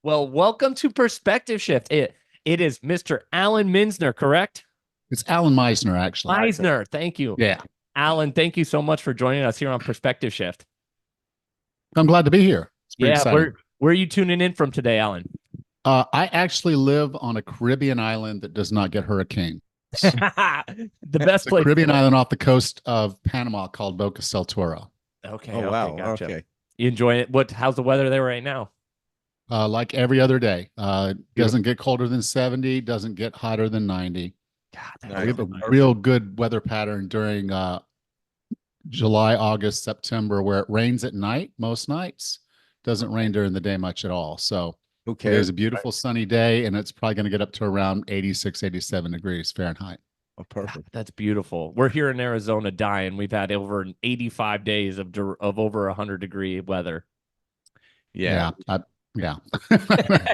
Well, welcome to Perspective Shift. It is Mr. Allan Misner, correct? It's Allan Misner, actually. Misner, thank you. Yeah. Allan, thank you so much for joining us here on Perspective Shift. I'm glad to be here. It's pretty exciting. Where are you tuning in from today, Allan? I actually live on a Caribbean island that does not get hurricanes. The best place. Caribbean island off the coast of Panama called Boca del Toro. Okay. Oh, okay, wow. Gotcha. Okay. You enjoying it? How's the weather there right now? Like every other day. Doesn't get colder than 70, doesn't get hotter than 90. God, We have a real good weather pattern during July, August, September, where it rains at night, most nights. Doesn't rain during the day much at all. So Okay. it is a beautiful sunny day, and it's probably going to get up to around 86, 87 degrees Fahrenheit. Oh, perfect. That's beautiful. We're here in Arizona dying. We've had over 85 days of over 100-degree weather. Yeah. Yeah.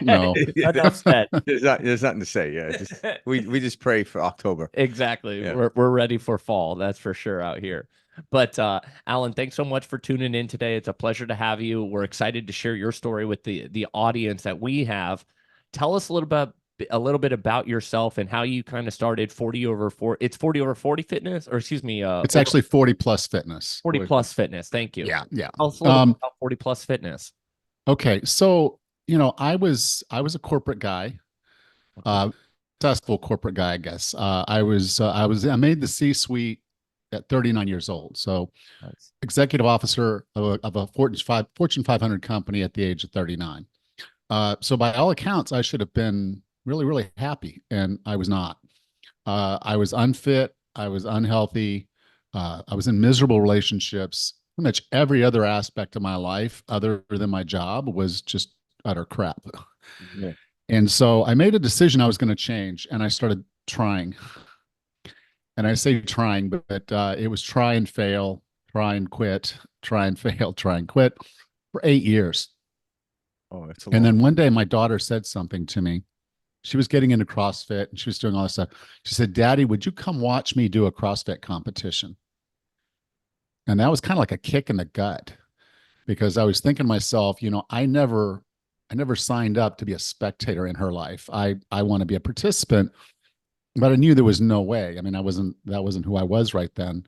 No. Enough said. There's nothing to say. Yeah. We just pray for October. Exactly. Yeah. We're ready for fall. That's for sure out here. But Allan, thanks so much for tuning in today. It's a pleasure to have you. We're excited to share your story with the audience that we have. Tell us a little bit about yourself and how you kind of started 40 over 40. It's 40 over 40 fitness, or excuse me, it's actually 40 plus fitness. 40 plus fitness. Thank you. Yeah. Tell us a little bit about 40 plus fitness. Okay. So, I was a corporate guy, successful corporate guy, I guess. I made the C-suite at 39 years old. So Nice. executive officer of a Fortune 500 company at the age of 39. So by all accounts, I should have been really, really happy. And I was not. I was unfit. I was unhealthy. I was in miserable relationships. Pretty much every other aspect of my life, other than my job, was just utter crap. Yeah. And so I made a decision I was going to change, and I started trying. And I say trying, but it was try and fail, try and quit, try and fail, try and quit for 8 years. Oh, that's And then one day my daughter said something to me. She was getting into CrossFit and she was doing all this stuff. She said, "Daddy, would you come watch me do a CrossFit competition?" And that was kind of like a kick in the gut, because I was thinking to myself, I never signed up to be a spectator in her life. I want to be a participant, but I knew there was no way. I mean, that wasn't who I was right then.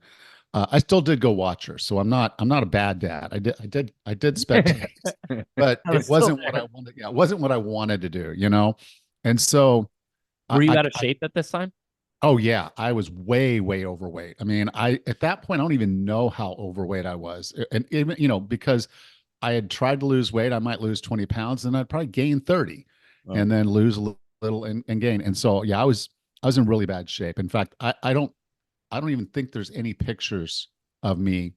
I still did go watch her, so I'm not a bad dad. I did spectate, but it wasn't what I wanted. Yeah, it wasn't what I wanted to do, And so, Were you out of shape at this time? Oh yeah, I was way, way overweight. I mean, at that point, I don't even know how overweight I was, and even because I had tried to lose weight, I might lose 20 pounds, and I'd probably gain 30, and then lose a little and gain. And so, yeah, I was in really bad shape. In fact, I don't even think there's any pictures of me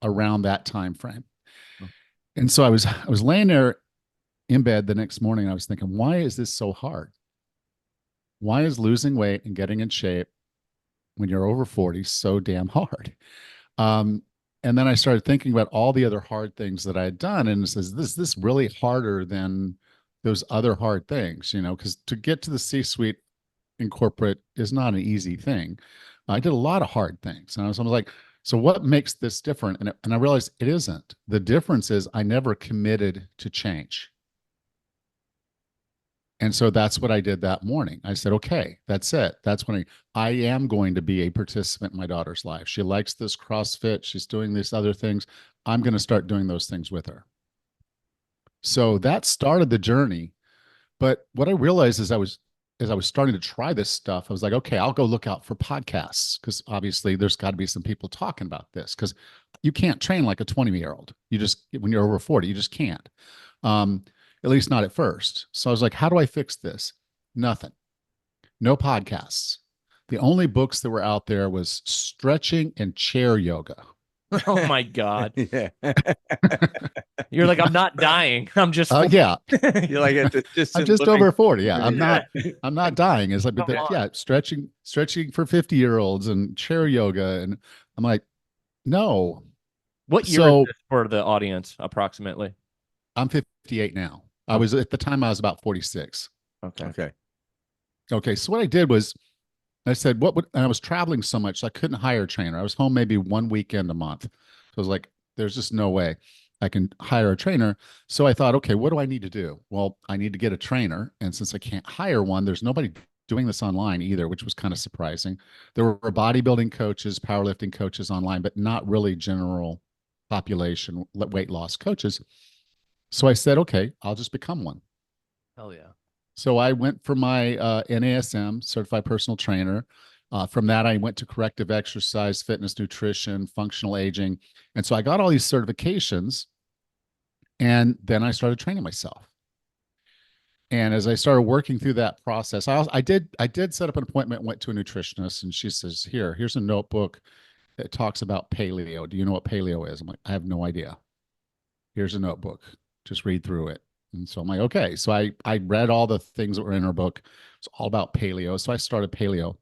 around that time frame. And so I was laying there in bed the next morning. And I was thinking, why is this so hard? Why is losing weight and getting in shape when you're over 40 so damn hard? And then I started thinking about all the other hard things that I had done, and it says, this really harder than those other hard things, because to get to the C-suite in corporate is not an easy thing. I did a lot of hard things, and I was like, so what makes this different? And I realized it isn't. The difference is I never committed to change. And so that's what I did that morning. I said, okay, that's it. That's when I am going to be a participant in my daughter's life. She likes this CrossFit. She's doing these other things. I'm going to start doing those things with her. So that started the journey. But what I realized as I was starting to try this stuff, I was like, okay, I'll go look out for podcasts, because obviously there's got to be some people talking about this, because you can't train like a 20-year-old. When you're over 40, you just can't. At least not at first. So I was like, how do I fix this? Nothing. No podcasts. The only books that were out there was stretching and chair yoga. Oh my God. Yeah. You're like, I'm not dying. I'm just yeah. You're like, I'm just over 40. Yeah. I'm not dying. It's like, yeah, stretching for 50-year-olds and chair yoga. And I'm like, no. What year is this for the audience, approximately? I'm 58 now. At the time I was about 46. Okay. So what I did was I said, and I was traveling so much, so I couldn't hire a trainer. I was home maybe one weekend a month. So I was like, there's just no way. I can hire a trainer. So I thought, okay, what do I need to do? Well, I need to get a trainer. And since I can't hire one, there's nobody doing this online either, which was kind of surprising. There were bodybuilding coaches, powerlifting coaches online, but not really general population weight loss coaches. So I said, okay, I'll just become one. Hell yeah. So I went for my NASM, certified personal trainer. From that, I went to corrective exercise, fitness, nutrition, functional aging. And so I got all these certifications. And then I started training myself. And as I started working through that process, I did set up an appointment, went to a nutritionist, and she says, here's a notebook that talks about paleo. Do you know what paleo is? I'm like, I have no idea. Here's a notebook. Just read through it. And so I'm like, okay. So I read all the things that were in her book. It's all about paleo. So I started paleo.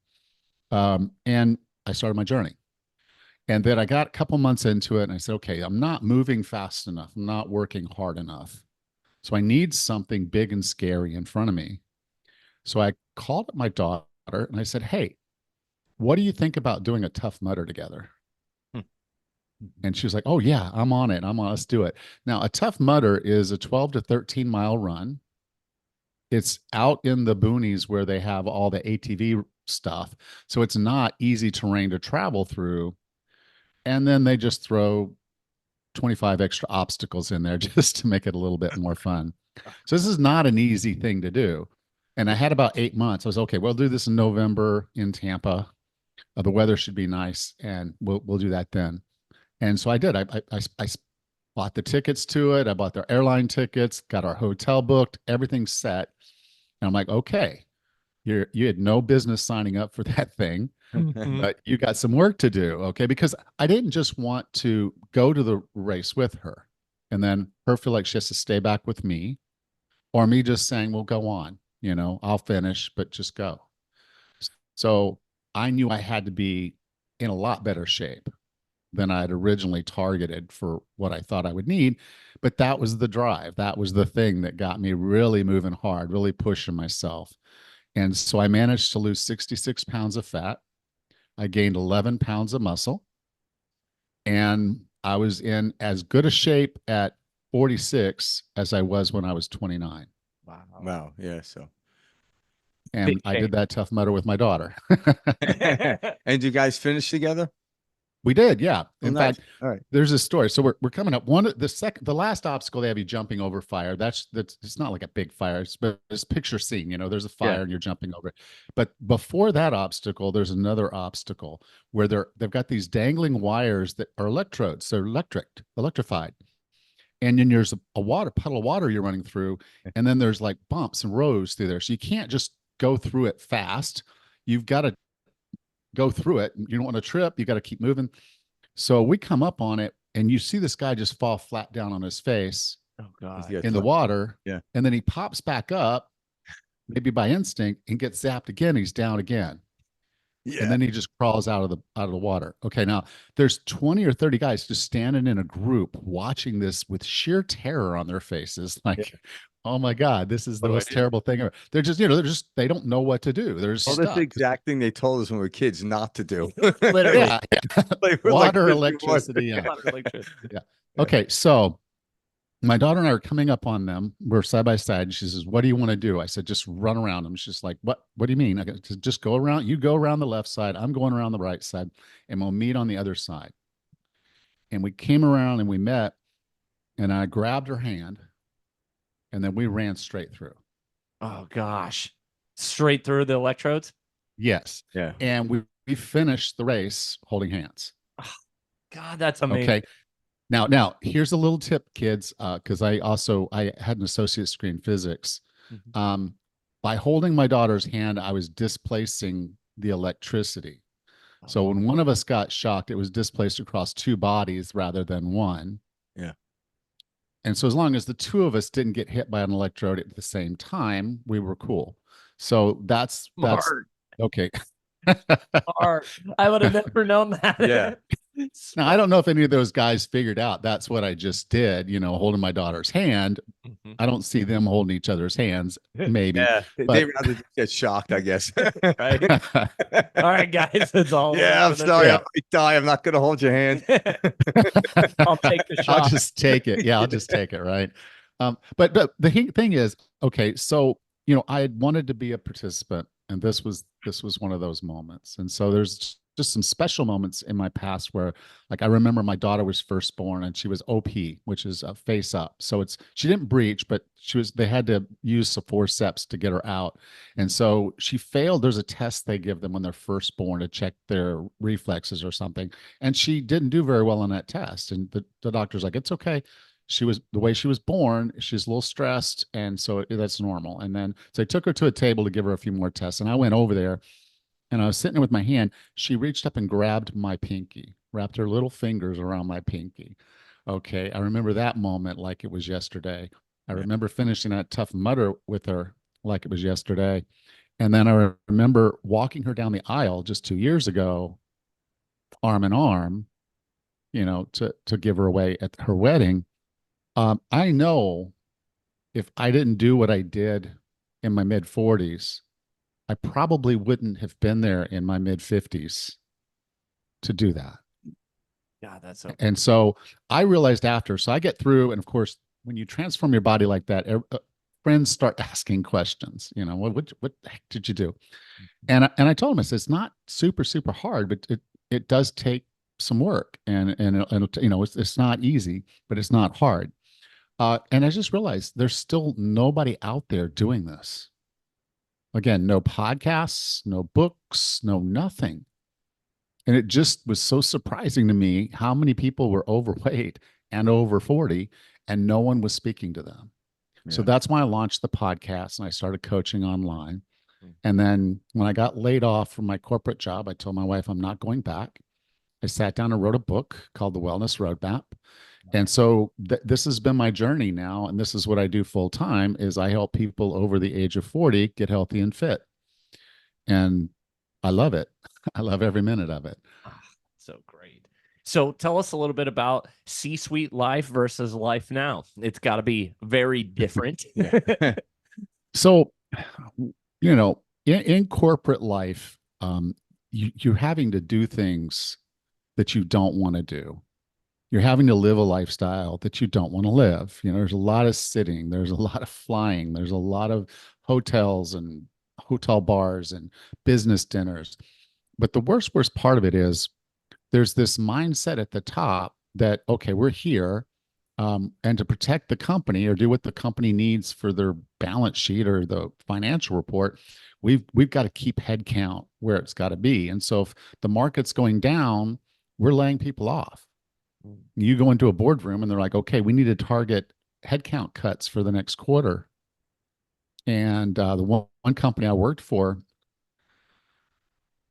And I started my journey. And then I got a couple months into it and I said, okay, I'm not moving fast enough. I'm not working hard enough. So I need something big and scary in front of me. So I called up my daughter and I said, hey, what do you think about doing a Tough Mudder together? And she was like, oh, yeah, I'm on it. Let's do it. Now, a Tough Mudder is a 12 to 13-mile run. It's out in the boonies where they have all the ATV stuff. So it's not easy terrain to travel through. And then they just throw 25 extra obstacles in there just to make it a little bit more fun. So this is not an easy thing to do. And I had about 8 months. I was okay, we'll do this in November in Tampa. The weather should be nice and we'll do that then. And so I did. I bought the tickets to it. I bought their airline tickets, got our hotel booked, everything set. And I'm like, okay, you had no business signing up for that thing, but you got some work to do. Okay. Because I didn't just want to go to the race with her and then her feel like she has to stay back with me, or me just saying, well, go on, I'll finish, but just go. So I knew I had to be in a lot better shape than I had originally targeted for what I thought I would need. But that was the drive. That was the thing that got me really moving hard, really pushing myself. And so I managed to lose 66 pounds of fat. I gained 11 pounds of muscle. And I was in as good a shape at 46 as I was when I was 29. Wow. Wow. Yeah. So. And I did that Tough Mudder with my daughter. And you guys finish together? We did, yeah. In nice. fact, all right. There's a story. So we're coming up. The last obstacle they have you jumping over fire. That's it's not like a big fire, but it's picture scene. There's a fire and you're jumping over it. But before that obstacle, there's another obstacle where they've got these dangling wires that are electrodes. They're electrified. And then there's a puddle of water you're running through, and then there's like bumps and rows through there. So you can't just go through it fast. You've got to go through it. You don't want to trip. You got to keep moving. So we come up on it and you see this guy just fall flat down on his face in the water. Yeah. And then he pops back up, maybe by instinct, and gets zapped again. He's down again. Yeah. And then he just crawls out of the water. Okay. Now there's 20 or 30 guys just standing in a group watching this with sheer terror on their faces. Like, oh my God, this is the most terrible thing ever. They're just, they don't know what to do. They're just stuck. That's the exact thing they told us when we were kids not to do. Literally. Yeah. Water, electricity. Yeah. Yeah. Okay. So my daughter and I are coming up on them. We're side by side. She says, what do you want to do? I said, just run around them. She's like, what do you mean? I go, just go around. You go around the left side. I'm going around the right side, and we'll meet on the other side. And we came around and we met, and I grabbed her hand, and then we ran straight through. Oh gosh. Straight through the electrodes? Yes. Yeah. And we finished the race holding hands. Oh, God, that's amazing. Okay. Now here's a little tip, kids, because I had an associate's degree in physics. Mm-hmm. By holding my daughter's hand, I was displacing the electricity. So when one of us got shocked, it was displaced across two bodies rather than one. Yeah. And so as long as the two of us didn't get hit by an electrode at the same time, we were cool. So that's Smart. okay. Smart. I would have never known that. Yeah. Now, I don't know if any of those guys figured out that's what I just did, holding my daughter's hand. Mhm. I don't see them holding each other's hands, maybe. Yeah, they But rather just get shocked, I guess. Right. All right, guys, it's all Yeah, over I'm for sorry. Yeah. I might die. I'm not going to hold your hand. I'll take the I'll shot. just take it. Yeah, I'll just take it. Right. But thing is, okay, so I had wanted to be a participant, and this was one of those moments. And so there's just some special moments in my past where, like, I remember my daughter was first born, and she was OP, which is a face up. So she didn't breach, but they had to use some forceps to get her out. And so she failed. There's a test they give them when they're first born to check their reflexes or something. And she didn't do very well on that test. And the doctor's like, it's okay. She was the way she was born, she's a little stressed. And so that's normal. And then, so I took her to a table to give her a few more tests. And I went over there, and I was sitting there with my hand. She reached up and grabbed my pinky, wrapped her little fingers around my pinky. Okay. I remember that moment like it was yesterday. I remember finishing that Tough Mudder with her like it was yesterday. And then I remember walking her down the aisle just 2 years ago, arm in arm, to give her away at her wedding. I know if I didn't do what I did in my mid 40s, I probably wouldn't have been there in my mid 50s to do that. God, that's so. And so I realized after, so I get through, and of course, when you transform your body like that, friends start asking questions. What the heck did you do? And I told them, I said, it's not super super hard, but it does take some work, and it's not easy, but it's not hard. And I just realized there's still nobody out there doing this. Again, no podcasts, no books, no nothing. And it just was so surprising to me how many people were overweight and over 40, and no one was speaking to them. Yeah. So that's why I launched the podcast and I started coaching online. And then when I got laid off from my corporate job, I told my wife I'm not going back. I sat down and wrote a book called The Wellness Roadmap. And so this has been my journey now. And this is what I do full time is I help people over the age of 40 get healthy and fit. And I love it. I love every minute of it. So great. So tell us a little bit about C-suite life versus life now. It's got to be very different. So, in corporate life, you're having to do things that you don't want to do. You're having to live a lifestyle that you don't want to live. There's a lot of sitting, there's a lot of flying, there's a lot of hotels and hotel bars and business dinners. But the worst part of it is there's this mindset at the top that, okay, we're here, and to protect the company or do what the company needs for their balance sheet or the financial report, we've got to keep headcount where it's got to be. And so if the market's going down, we're laying people off. You go into a boardroom and they're like, okay, we need to target headcount cuts for the next quarter. And the one company I worked for,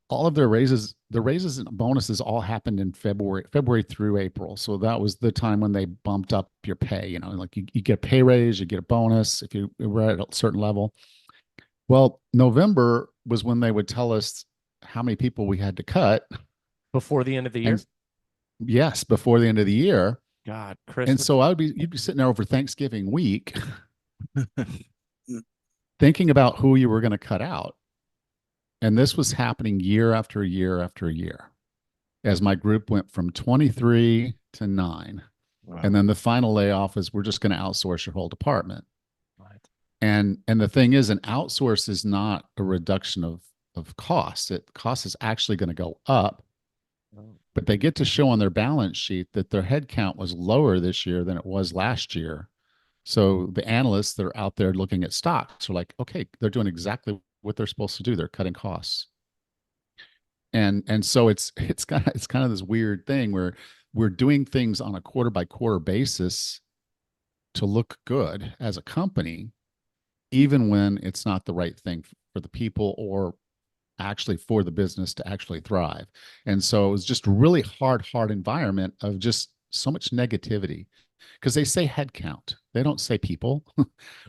all of their raises and bonuses all happened in February through April. So that was the time when they bumped up your pay. Like you get a pay raise, you get a bonus if you were at a certain level. Well, November was when they would tell us how many people we had to cut before the end of the year. Yes, before the end of the year. God, Christmas. And so you'd be sitting there over Thanksgiving week thinking about who you were going to cut out. And this was happening year after year after year as my group went from 23 to 9. Wow. And then the final layoff is we're just going to outsource your whole department. Right. And the thing is, an outsource is not a reduction of cost. Cost is actually going to go up. But they get to show on their balance sheet that their headcount was lower this year than it was last year. So the analysts that are out there looking at stocks are like, okay, they're doing exactly what they're supposed to do. They're cutting costs. And so it's kind of this weird thing where we're doing things on a quarter by quarter basis to look good as a company, even when it's not the right thing for the people or actually for the business to actually thrive. And so it was just a really hard environment of just so much negativity because they say head count. They don't say people. We're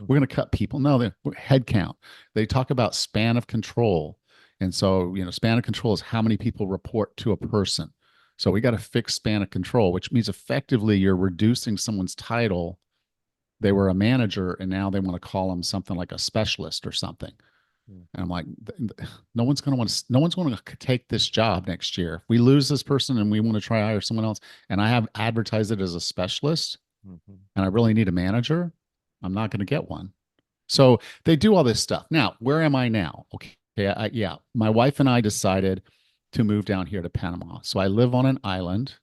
going to cut people. No, they're head count. They talk about span of control. And so, span of control is how many people report to a person. So we got a fixed span of control, which means effectively you're reducing someone's title. They were a manager and now they want to call them something like a specialist or something. Mm. And I'm like, no one's going to want to, no one's going to take this job next year. If we lose this person and we want to try to hire someone else, and I have advertised it as a specialist, and I really need a manager, I'm not going to get one. So they do all this stuff. Now, where am I now? Okay. Yeah. My wife and I decided to move down here to Panama. So I live on an island,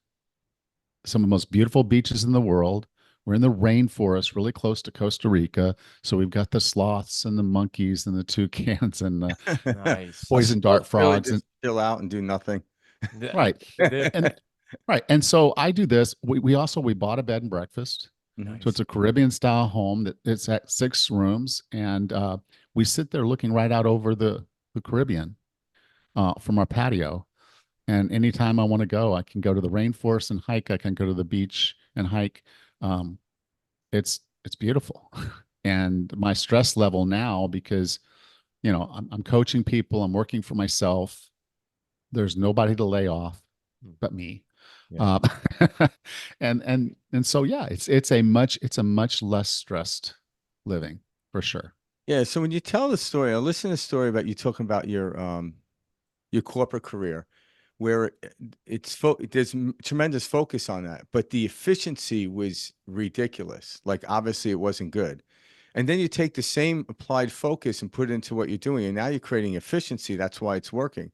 some of the most beautiful beaches in the world. We're in the rainforest, really close to Costa Rica. So we've got the sloths and the monkeys and the toucans and the Nice. poison dart Really frogs. just chill out and do nothing. Right. And right. And so I do this. We bought a bed and breakfast. Nice. So it's a Caribbean style home that it's at 6 rooms. And we sit there looking right out over the Caribbean from our patio. And anytime I want to go, I can go to the rainforest and hike. I can go to the beach and hike. Um, it's beautiful. And my stress level now, because I'm coaching people, I'm working for myself. There's nobody to lay off but me. Yeah. And so yeah, it's a much less stressed living for sure. Yeah. So when you tell the story, I listen to the story about you talking about your corporate career, where there's tremendous focus on that, but the efficiency was ridiculous. Like obviously it wasn't good. And then you take the same applied focus and put it into what you're doing, and now you're creating efficiency. That's why it's working.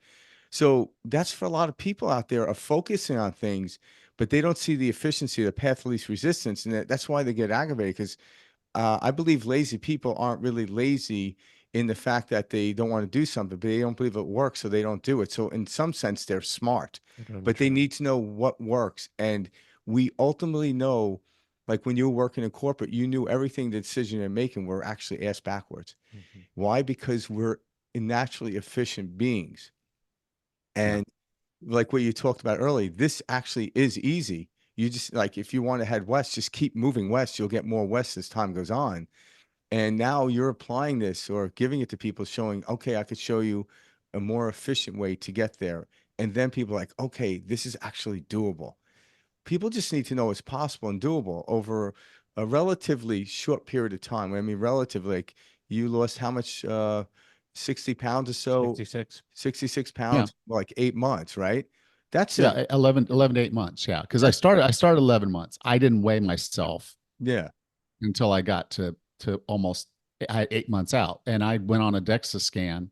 So that's for a lot of people out there are focusing on things, but they don't see the efficiency, the path of least resistance, and that's why they get aggravated. Because I believe lazy people aren't really lazy in the fact that they don't want to do something, but they don't believe it works, so they don't do it. So in some sense, they're smart, but they need to know what works. And we ultimately know, like when you were working in corporate, you knew everything the decision you're making were actually asked backwards. Why? Because we're naturally efficient beings. Yeah. And like what you talked about earlier, this actually is easy. You just like, if you want to head west, just keep moving west. You'll get more west as time goes on. And now you're applying this or giving it to people, showing, okay, I could show you a more efficient way to get there. And then people are like, okay, this is actually doable. People just need to know it's possible and doable over a relatively short period of time. I mean, relatively, like you lost how much, 60 pounds or so, 66. 66 Yeah. pounds, like 8 months, right? That's it. Yeah. 11 to 8 months. Yeah. Cause I started 11 months. I didn't weigh myself Yeah. until I got to almost 8 months out. And I went on a DEXA scan,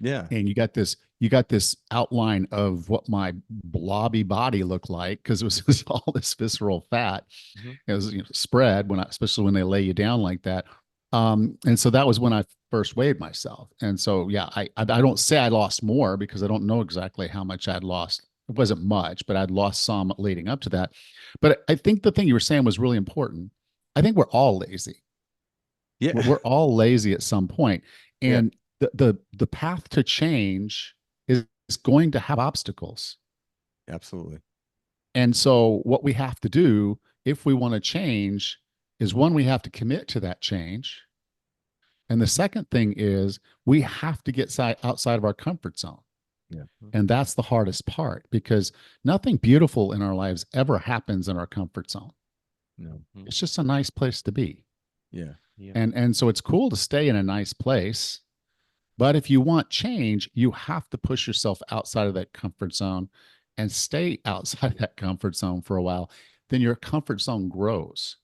Yeah. and you got this outline of what my blobby body looked like, because it was just all this visceral fat. Mhm. It was spread especially when they lay you down like that. And so that was when I first weighed myself. And so yeah, I don't say I lost more because I don't know exactly how much I'd lost. It wasn't much, but I'd lost some leading up to that. But I think the thing you were saying was really important. I think we're all lazy. Yeah. We're all lazy at some point. Yeah. And the path to change is going to have obstacles. Absolutely. And so what we have to do if we want to change is, one, we have to commit to that change. And the second thing is we have to get outside of our comfort zone. Yeah. And that's the hardest part, because nothing beautiful in our lives ever happens in our comfort zone. No. It's just a nice place to be. Yeah. Yeah. And so it's cool to stay in a nice place. But if you want change, you have to push yourself outside of that comfort zone and stay outside that comfort zone for a while. Then your comfort zone grows.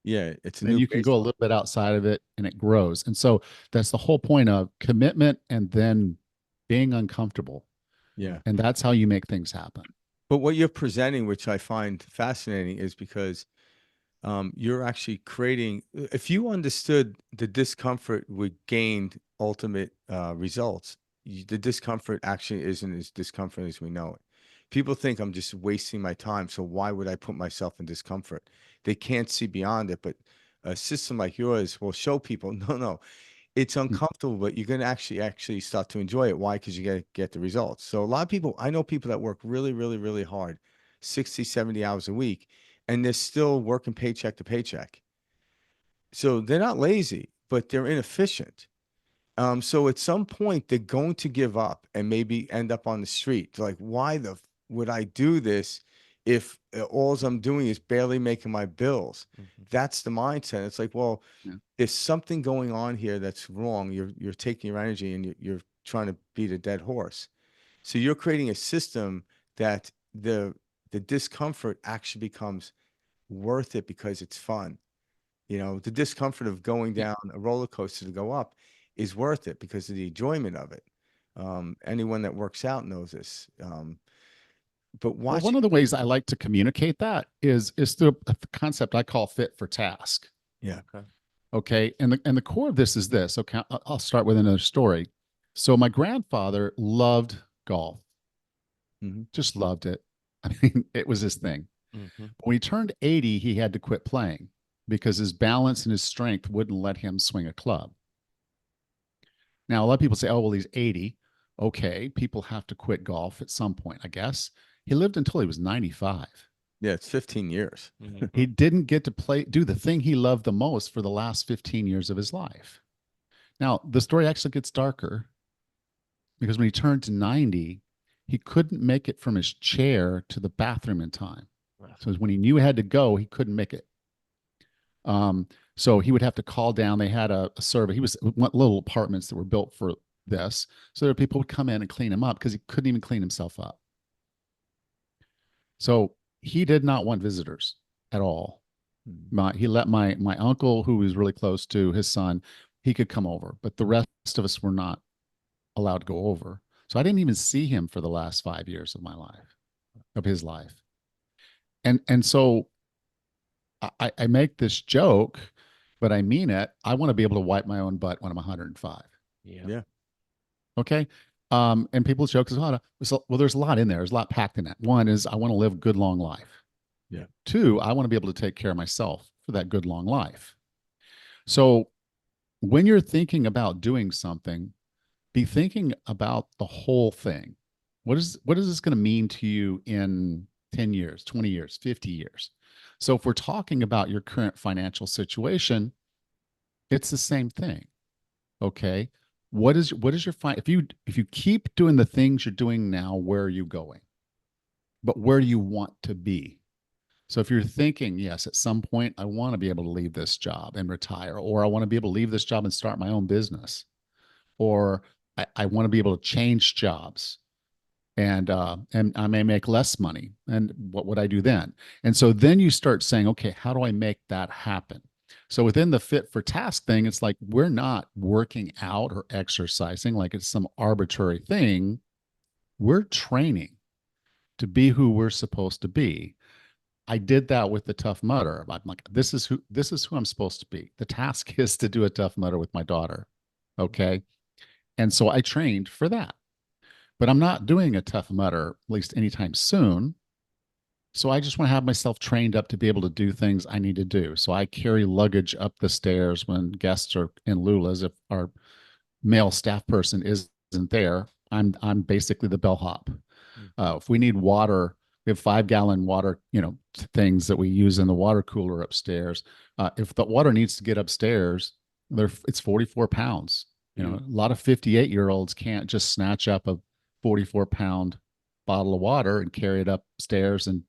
Yeah. It's a Then new you can go a baseline. little bit outside of it and it grows. And so that's the whole point of commitment, and then being uncomfortable. Yeah. And that's how you make things happen. But what you're presenting, which I find fascinating, is because you're actually creating, if you understood the discomfort would gain ultimate results, the discomfort actually isn't as discomfort as we know it. People think I'm just wasting my time, so why would I put myself in discomfort? They can't see beyond it. But a system like yours will show people, no, no, it's uncomfortable, but you're going to actually start to enjoy it. Why? Because you get the results. So a lot of people, I know people that work really, really, really hard, 60, 70 hours a week, and they're still working paycheck to paycheck. So they're not lazy, but they're inefficient. So at some point they're going to give up and maybe end up on the street. They're like, why would I do this if all I'm doing is barely making my bills? That's the mindset. It's like, well, Yeah. there's something going on here that's wrong. You're taking your energy and you're trying to beat a dead horse. So you're creating a system that the discomfort actually becomes worth it because it's fun. You know, the discomfort of going Yeah. down a roller coaster to go up is worth it because of the enjoyment of it. Anyone that works out knows this. But Well, one watching, of the ways I like to communicate that is through a concept I call fit for task. yeah, Okay. Okay. And the core of this is this. Okay. I'll start with another story. So my grandfather loved golf, hmm just loved it. I mean, it was his thing. Mm-hmm. When he turned 80, he had to quit playing because his balance and his strength wouldn't let him swing a club. Now, a lot of people say, oh, well, he's 80. Okay. People have to quit golf at some point, I guess. He lived until he was 95. yeah, it's 15 years. He didn't get to do the thing he loved the most for the last 15 years of his life. Now, the story actually gets darker because when he turned to 90, he couldn't make it from his chair to the bathroom in time. So when he knew he had to go, he couldn't make it. So he would have to call down. They had a survey. He was little apartments that were built for this. So there people would come in and clean him up because he couldn't even clean himself up. So he did not want visitors at all. He let my uncle, who was really close to his son, he could come over, but the rest of us were not allowed to go over. So I didn't even see him for the last 5 years of my life, of his life. And so I make this joke, but I mean it. I want to be able to wipe my own butt when I'm 105. Yeah. Yeah. Okay. And people joke well, there's a lot in there. There's a lot packed in that. One is I want to live a good long life. Yeah. Two, I want to be able to take care of myself for that good long life. So when you're thinking about doing something, be thinking about the whole thing. What is this going to mean to you in 10 years, 20 years, 50 years? So if we're talking about your current financial situation, it's the same thing. Okay. What is your if you keep doing the things you're doing now, where are you going? But where do you want to be? So if you're thinking, yes, at some point I want to be able to leave this job and retire, or I want to be able to leave this job and start my own business, or I want to be able to change jobs and I may make less money. And what would I do then? And so then you start saying, okay, how do I make that happen? So within the fit for task thing, it's like we're not working out or exercising like it's some arbitrary thing. We're training to be who we're supposed to be. I did that with the Tough Mudder. I'm like, this is who I'm supposed to be. The task is to do a Tough Mudder with my daughter. Okay. And so I trained for that. But I'm not doing a Tough Mudder, at least anytime soon. So I just want to have myself trained up to be able to do things I need to do. So I carry luggage up the stairs when guests are in Lula's. If our male staff person isn't there, I'm basically the bellhop. If we need water, we have 5 gallon water, things that we use in the water cooler upstairs. If the water needs to get upstairs, it's 44 pounds. A lot of 58-year-olds can't just snatch up a 44-pound bottle of water and carry it upstairs and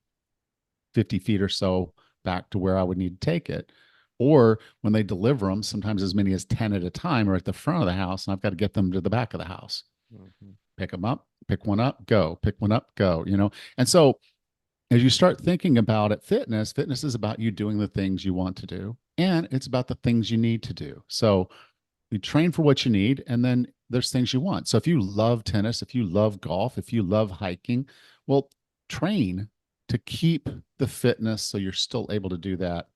50 feet or so back to where I would need to take it. Or when they deliver them, sometimes as many as 10 at a time are at the front of the house, and I've got to get them to the back of the house. Pick them up, pick one up, go, pick one up, go, And so as you start thinking about it, fitness is about you doing the things you want to do, and it's about the things you need to do. So you train for what you need, and then there's things you want. So if you love tennis, if you love golf, if you love hiking, well, train to keep the fitness so you're still able to do that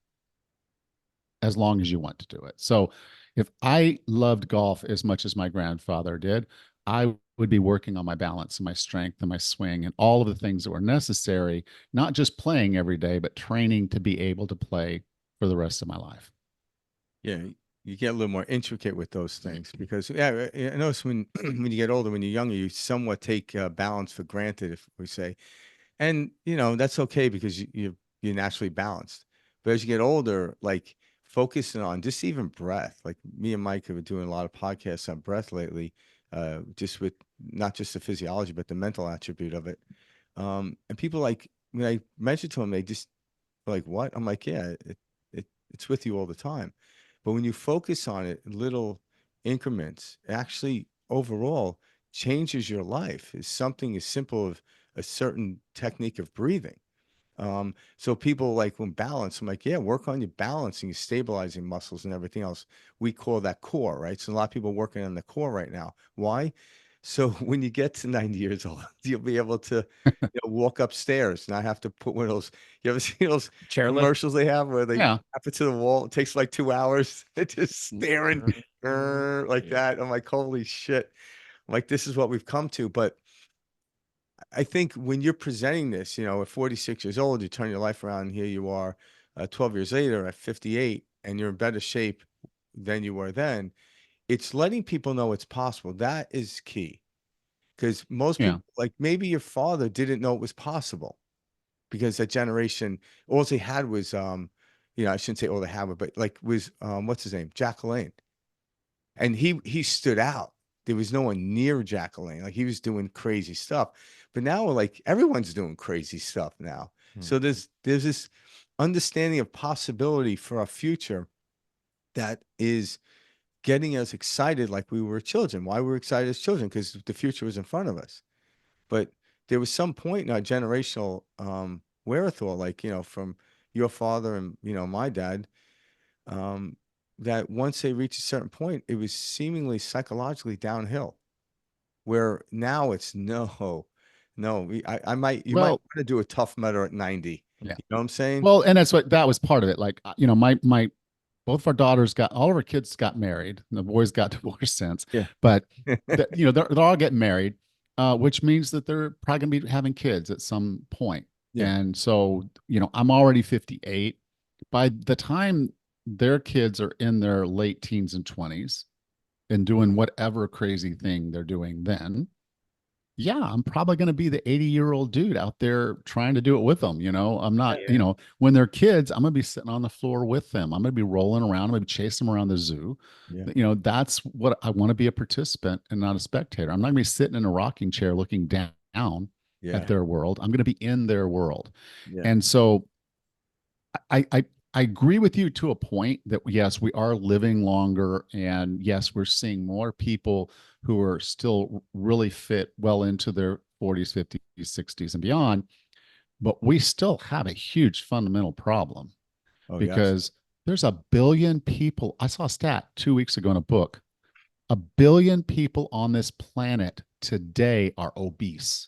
as long as you want to do it. So if I loved golf as much as my grandfather did, I would be working on my balance and my strength and my swing and all of the things that were necessary, not just playing every day, but training to be able to play for the rest of my life. Yeah, you get a little more intricate with those things because I notice when when you get older, when you're younger, you somewhat take balance for granted, if we say, and that's okay because you're naturally balanced. But as you get older, like focusing on just even breath, like me and Mike have been doing a lot of podcasts on breath lately, just with not just the physiology but the mental attribute of it. And people like when I mentioned to them, they just were like, what? I'm like, yeah, it's with you all the time. But when you focus on it in little increments, it actually overall changes your life. It's something as simple as a certain technique of breathing. So people like when balance, I'm like, yeah, work on your balancing, your stabilizing muscles and everything else. We call that core, right? So a lot of people working on the core right now. Why? So when you get to 90 years old, you'll be able to walk upstairs, not have to put one of those. You ever see those Chairlift. commercials they have where they Yeah. tap it to the wall? It takes like 2 hours. It's just staring like that. I'm like, holy shit. I'm like, this is what we've come to. But I think when you're presenting this, at 46 years old, you turn your life around, and here you are, 12 years later at 58, and you're in better shape than you were then. It's letting people know it's possible. That is key. Because most Yeah. people, like maybe your father didn't know it was possible because that generation, all they had was, I shouldn't say all they had, but like was, what's his name? Jack LaLanne. And he stood out. There was no one near Jacqueline. Like he was doing crazy stuff. But now like everyone's doing crazy stuff now. Hmm. So there's this understanding of possibility for our future that is getting us excited like we were children. Why we were excited as children? Because the future was in front of us. But there was some point in our generational wherewithal, like, from your father and, my dad, um, that once they reach a certain point, it was seemingly psychologically downhill. Where now it's no, no. You might Well, want to do a tough mudder at 90. yeah. You know what I'm saying? Well, and that was part of it. Like, my both of our daughters all of our kids got married. And the boys got divorced since, Yeah. but they're all getting married, which means that they're probably gonna be having kids at some point. Yeah. And so, I'm already 58. By the time their kids are in their late teens and 20s and doing whatever crazy thing they're doing then, yeah, I'm probably going to be the 80-year-old dude out there trying to do it with them. I'm not, Yeah. when they're kids, I'm going to be sitting on the floor with them. I'm going to be rolling around. I'm going to be chasing them around the zoo. Yeah. That's what I want to be, a participant and not a spectator. I'm not going to be sitting in a rocking chair looking down Yeah. at their world. I'm going to be in their world. Yeah. And so I agree with you to a point that yes, we are living longer, and yes, we're seeing more people who are still really fit well into their 40s, 50s, 60s, and beyond. But we still have a huge fundamental problem Oh, yes. because there's a billion people. I saw a stat 2 weeks ago in a book. A billion people on this planet today are obese.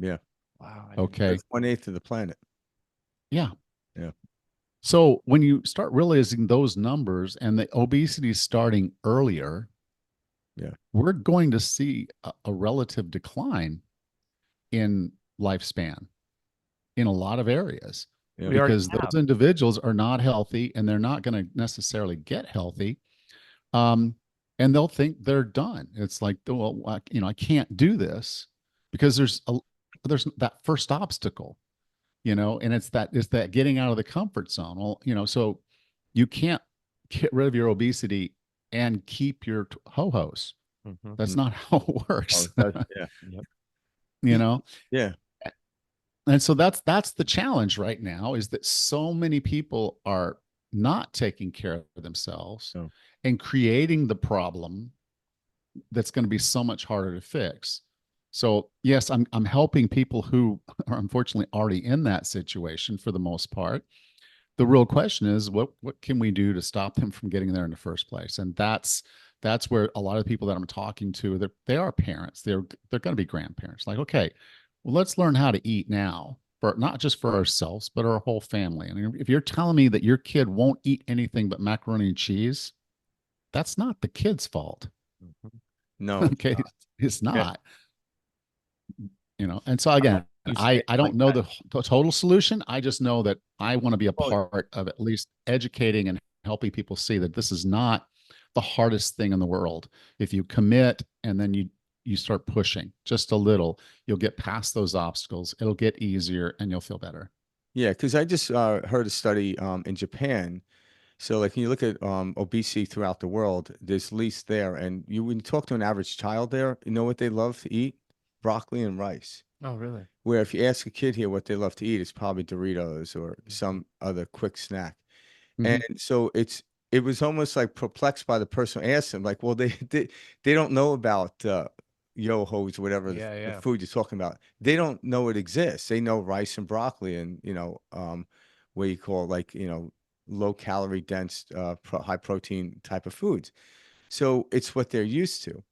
Yeah. Wow. Okay. That's 1/8 of the planet. Yeah. Yeah. So when you start realizing those numbers and the obesity is starting earlier, Yeah. we're going to see a relative decline in lifespan in a lot of areas Yeah. We already because have. those individuals are not healthy and they're not going to necessarily get healthy. Um, and they'll think they're done. It's like, well, I can't do this because there's that first obstacle, and it's that getting out of the comfort zone. Well, so you can't get rid of your obesity and keep your ho-hos. Mhm. That's not how it Oh, works. yeah. Yep. you know Yeah. and so that's the challenge right now, is that so many people are not taking care of themselves No. and creating the problem that's going to be so much harder to fix. So yes, I'm helping people who are unfortunately already in that situation for the most part. The real question is, what can we do to stop them from getting there in the first place? And that's where a lot of the people that I'm talking to, they are parents. They're going to be grandparents. Like, okay, well, let's learn how to eat now, for not just for ourselves, but our whole family. I mean, if you're telling me that your kid won't eat anything but macaroni and cheese, that's not the kid's fault. Mhm. No, it's Okay, not. it's Yeah. not. And so I like again, you I say I like don't know that. the total solution. I just know that I want to be a Well, part of at least educating and helping people see that this is not the hardest thing in the world. If you commit and then you start pushing just a little, you'll get past those obstacles. It'll get easier and you'll feel better. yeah, because I just heard a study in Japan. So, like, when you look at obesity throughout the world, there's least there. And when you talk to an average child there, you know what they love to eat? broccoli and rice. Oh, really? Where if you ask a kid here what they love to eat, it's probably Doritos or some other quick snack. And Mhm. so it was almost like perplexed by the person who asked them, like, well, they don't know about yo-hos, whatever Yeah, the yeah. food you're talking about. They don't know it exists. They know rice and broccoli and, what you call like, low calorie dense, high protein type of foods. So it's what they're used to.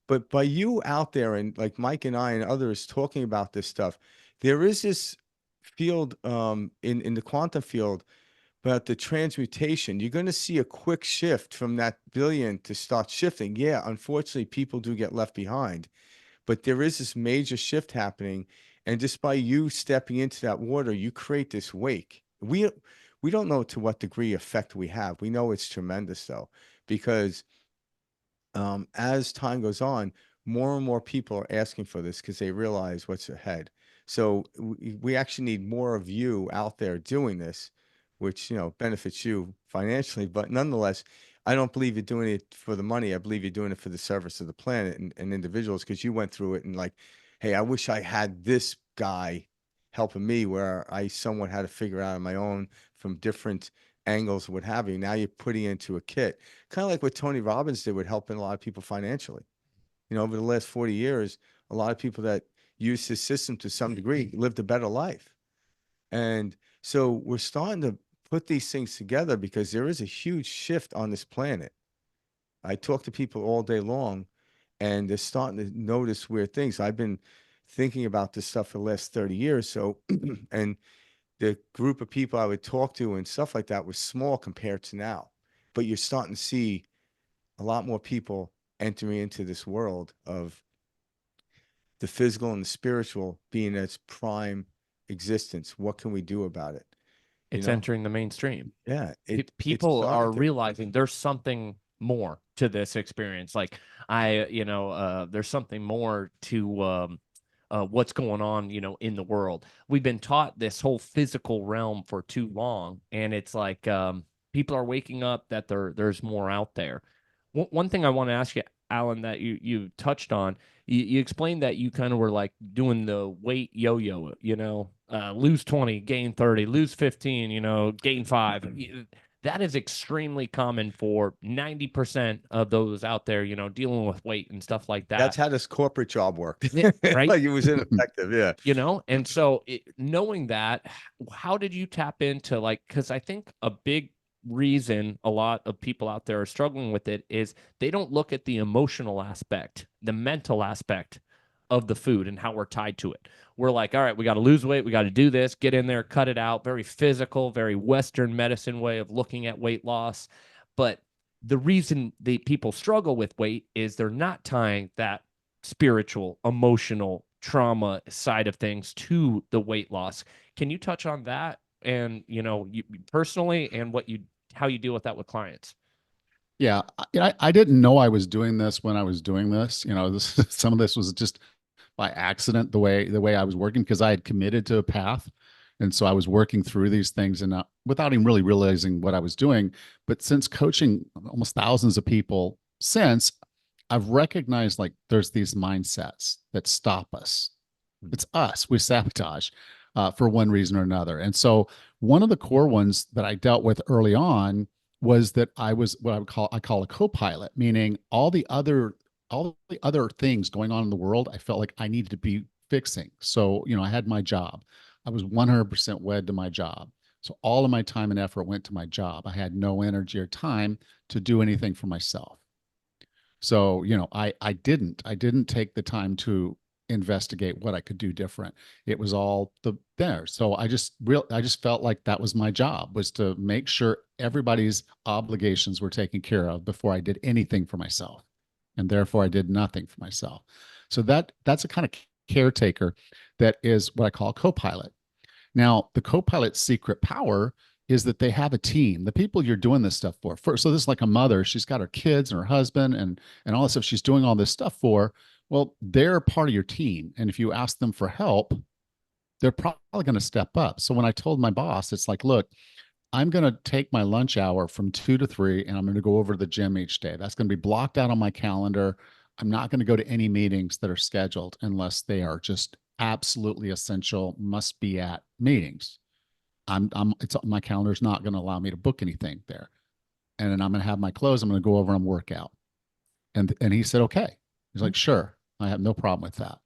But by you out there and like Mike and I and others talking about this stuff, there is this field in the quantum field about the transmutation. You're going to see a quick shift from that billion to start shifting. Yeah, unfortunately, people do get left behind, but there is this major shift happening. And just by you stepping into that water, you create this wake. We don't know to what degree effect we have. We know it's tremendous though, because as time goes on, more and more people are asking for this because they realize what's ahead. So we actually need more of you out there doing this, which, benefits you financially. But nonetheless, I don't believe you're doing it for the money. I believe you're doing it for the service of the planet and individuals because you went through it and like, hey, I wish I had this guy helping me where I somewhat had to figure out on my own from different angles, what have you. Now you're putting into a kit, kind of like what Tony Robbins did with helping a lot of people financially. Over the last 40 years, a lot of people that used his system to some degree lived a better life. And so we're starting to put these things together because there is a huge shift on this planet. I talk to people all day long and they're starting to notice weird things. I've been thinking about this stuff for the last 30 years. So, and the group of people I would talk to and stuff like that was small compared to now. But you're starting to see a lot more people entering into this world of the physical and the spiritual being its prime existence. What can we do about it? You It's know? entering the mainstream. Yeah, it's People starting are to. realizing there's something more to this experience. Like there's something more to what's going on, in the world. We've been taught this whole physical realm for too long, and it's like people are waking up that there's more out there. One thing I want to ask you, Alan, that you touched on, you explained that you kind of were like doing the weight yo-yo, lose 20, gain 30, lose 15, gain 5. That is extremely common for 90% of those out there, dealing with weight and stuff like That's that. how this corporate job worked. Yeah, right? Like it was ineffective. Yeah. And so knowing that, how did you tap into like, because I think a big reason a lot of people out there are struggling with it is they don't look at the emotional aspect, the mental aspect of the food and how we're tied to it. We're like, all right, we got to lose weight, we got to do this, get in there, cut it out. Very physical, very Western medicine way of looking at weight loss. But the reason the people struggle with weight is they're not tying that spiritual, emotional, trauma side of things to the weight loss. Can you touch on that and, you personally and how you deal with that with clients? Yeah, I didn't know I was doing this when I was doing this. Some of this was just by accident the way I was working because I had committed to a path, and so I was working through these things and without even really realizing what I was doing. But since coaching almost thousands of people since, I've recognized like there's these mindsets that stop us. It's us. We sabotage for one reason or another. And so one of the core ones that I dealt with early on was that I was what I call a co-pilot, meaning all the other things going on in the world, I felt like I needed to be fixing. So, I had my job. I was 100% wed to my job. So all of my time and effort went to my job. I had no energy or time to do anything for myself. So, I didn't take the time to investigate what I could do different. It was all there. So I just felt like that was my job, was to make sure everybody's obligations were taken care of before I did anything for myself. And therefore I did nothing for myself. So that's a kind of caretaker that is what I call a co-pilot. Now, the co-pilot's secret power is that they have a team. The people you're doing this stuff for. So this is like a mother. She's got her kids and her husband and all this stuff she's doing all this stuff for. Well, they're part of your team. And if you ask them for help, they're probably going to step up. So when I told my boss, it's like, look, I'm going to take my lunch hour from 2 to 3 and I'm going to go over to the gym each day. That's going to be blocked out on my calendar. I'm not going to go to any meetings that are scheduled unless they are just absolutely essential, must be at meetings. It's my calendar's not going to allow me to book anything there. And then I'm going to have my clothes. I'm going to go over and work out. And he said, okay. He's like, sure, I have no problem with that.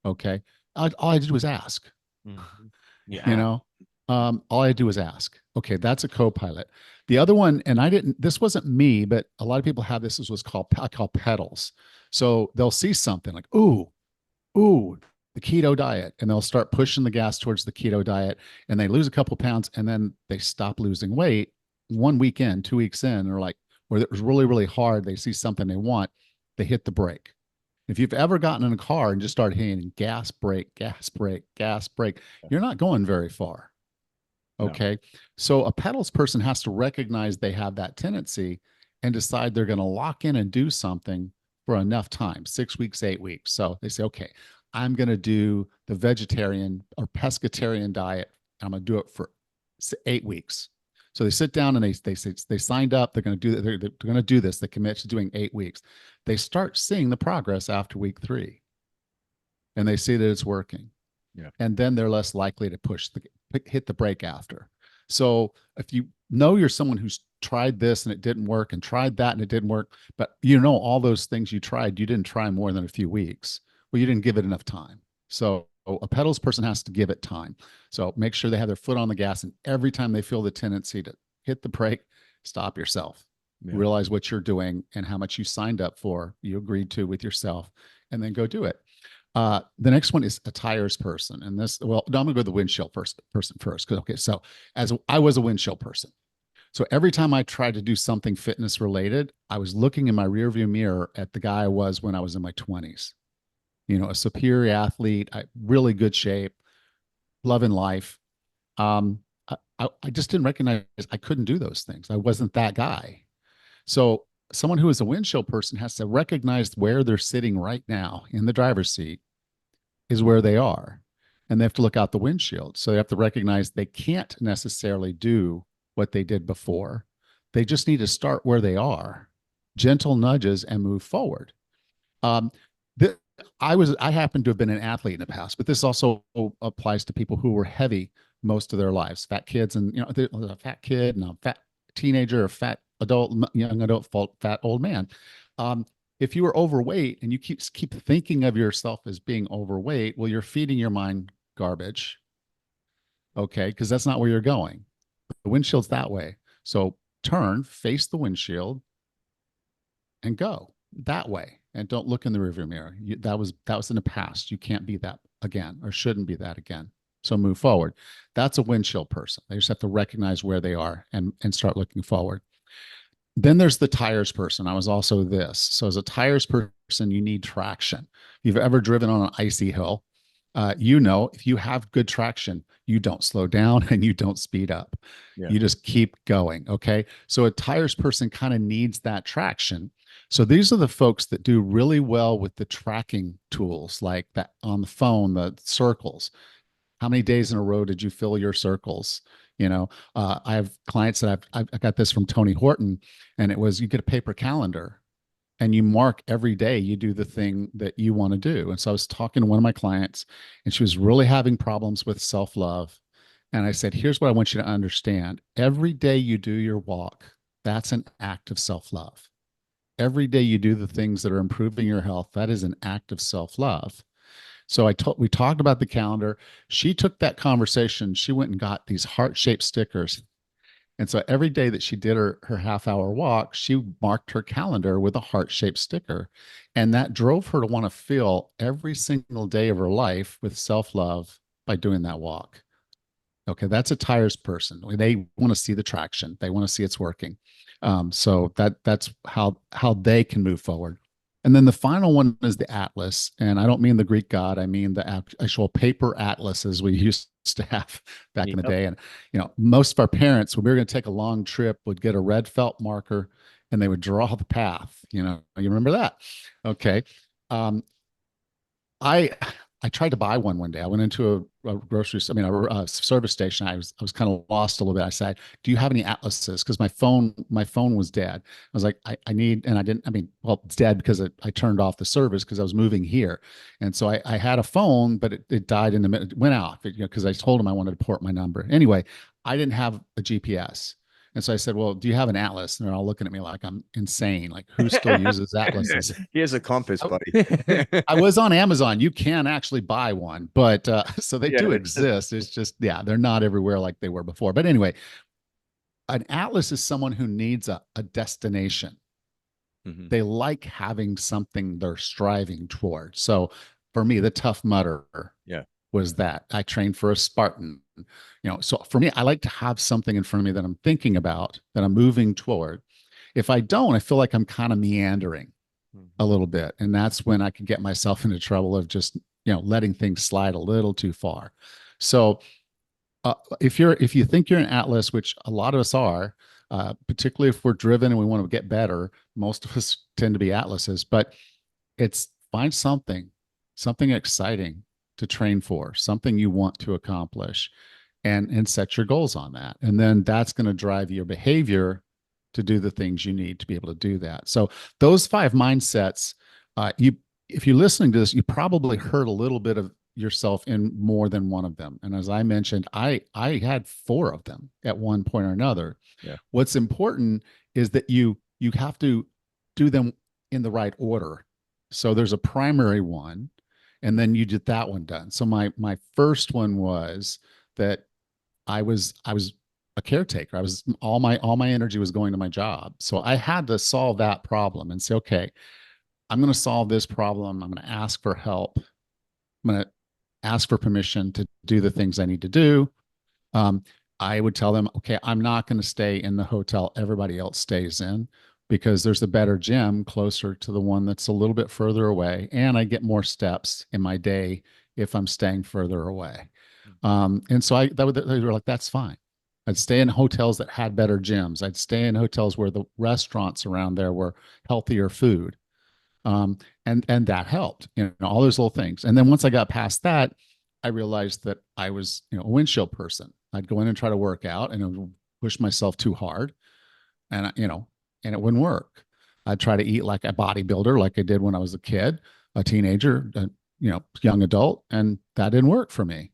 Okay. All I did was ask. Mm-hmm. You Yeah. know, all I do is ask. Okay, that's a Copilot. The other one, and I didn't, this wasn't me, but a lot of people have this, is what's called, I call pedals. So they'll see something like, ooh, the keto diet, and they'll start pushing the gas towards the keto diet, and they lose a couple pounds, and then they stop losing weight. 1 week in, 2 weeks in, or like, where it was really, really hard, they see something they want, they hit the brake. If you've ever gotten in a car and just started hitting gas, brake, gas, brake, gas, brake, you're not going very far. Okay. No. So a pedals person has to recognize they have that tendency and decide they're going to lock in and do something for enough time, 6 weeks, 8 weeks. So they say, okay, I'm going to do the vegetarian or pescatarian diet. I'm going to do it for 8 weeks. So they sit down and they signed up. They're going to do, they're going to do this. They commit to doing 8 weeks. They start seeing the progress after week 3, and they see that it's working. Yeah. And then they're less likely to hit the brake after. So if you know you're someone who's tried this and it didn't work, and tried that and it didn't work, but all those things you tried, you didn't try more than a few weeks. Well, you didn't give it enough time. So a pedals person has to give it time. So make sure they have their foot on the gas, and every time they feel the tendency to hit the brake, stop yourself. Yeah. Realize what you're doing and how much you signed up for, you agreed to with yourself, and then go do it. The next one is a tires person. And this, well, no, I'm gonna go to the windshield person first. Okay, so I was a windshield person. So every time I tried to do something fitness related, I was looking in my rearview mirror at the guy I was when I was in my 20s. A superior athlete, really good shape, loving life. I just didn't recognize I couldn't do those things. I wasn't that guy. So someone who is a windshield person has to recognize where they're sitting right now in the driver's seat is where they are. And they have to look out the windshield. So they have to recognize they can't necessarily do what they did before. They just need to start where they are, gentle nudges, and move forward. I happen to have been an athlete in the past, but this also applies to people who were heavy most of their lives, fat kids, and a fat kid and a fat teenager, a fat adult, young adult, fat old man. If you are overweight and you keep thinking of yourself as being overweight, well, you're feeding your mind garbage. Okay, because that's not where you're going. The windshield's that way. So turn, face the windshield, and go that way. And don't look in the rearview mirror. That was in the past. You can't be that again, or shouldn't be that again. So move forward. That's a windshield person. They just have to recognize where they are and start looking forward. Then there's the tires person. I was also this. So as a tires person, you need traction. If you've ever driven on an icy hill, if you have good traction, you don't slow down and you don't speed up. Yeah. You just keep going. Okay. So a tires person kind of needs that traction. So these are the folks that do really well with the tracking tools, like that on the phone, the circles. How many days in a row did you fill your circles? I have clients that I got this from Tony Horton, and it was, you get a paper calendar and you mark every day you do the thing that you want to do. And so I was talking to one of my clients, and she was really having problems with self-love. And I said, here's what I want you to understand. Every day you do your walk, that's an act of self-love. Every day you do the things that are improving your health, that is an act of self-love. So we talked about the calendar. She took that conversation. She went and got these heart-shaped stickers. And so every day that she did her half-hour walk, she marked her calendar with a heart-shaped sticker. And that drove her to want to fill every single day of her life with self-love by doing that walk. Okay, that's a tires person. They want to see the traction. They want to see it's working. So that's how they can move forward. And then the final one is the atlas. And I don't mean the Greek god. I mean the actual paper atlases we used to have back in the day. And, most of our parents, when we were going to take a long trip, would get a red felt marker and they would draw the path. You remember that? Okay. I tried to buy one day. I went into a grocery, I mean, a service station. I was kind of lost a little bit. I said, "Do you have any atlases?" Because my phone was dead. I was like, I need, and I didn't. I mean, well, it's dead because I turned off the service because I was moving here, and so I had a phone, but it died in the minute. It went off, because I told him I wanted to port my number. Anyway, I didn't have a GPS. And so I said, "Well, do you have an atlas?" And they're all looking at me like I'm insane. Like, who still uses atlases? Here's a compass, buddy. I was on Amazon. You can actually buy one, but so they do Yeah. exist. It's just, yeah, they're not everywhere like they were before. But anyway, an atlas is someone who needs a destination. Mhm. They like having something they're striving towards. So for me, the Tough Mudder Yeah. was that. I trained for a Spartan. So for me, I like to have something in front of me that I'm thinking about, that I'm moving toward. If I don't, I feel like I'm kind of meandering a little bit, and that's when I can get myself into trouble of just letting things slide a little too far. So if you think you're an atlas, which a lot of us are, particularly if we're driven and we want to get better, most of us tend to be atlases. But it's find something exciting to train for, something you want to accomplish, and set your goals on that, and then that's going to drive your behavior to do the things you need to be able to do that. So those 5 mindsets, you if you're listening to this, you probably heard a little bit of yourself in more than one of them. And as I mentioned, I had 4 of them at one point or another. Yeah. What's important is that you have to do them in the right order. So there's a primary one, and then you get that one done. So my first one was that I was a caretaker. I was all my energy was going to my job. So I had to solve that problem and say, okay, I'm going to solve this problem. I'm going to ask for help. I'm going to ask for permission to do the things I need to do. Um, I would tell them, okay, I'm not going to stay in the hotel everybody else stays in, because there's a better gym closer to the one that's a little bit further away. And I get more steps in my day if I'm staying further away. And so they were like, that's fine. I'd stay in hotels that had better gyms. I'd stay in hotels where the restaurants around there were healthier food. And that helped, all those little things. And then once I got past that, I realized that I was, a windshield person. I'd go in and try to work out, and I would push myself too hard, and and it wouldn't work. I'd try to eat like a bodybuilder, like I did when I was a kid, a teenager, young adult, and that didn't work for me.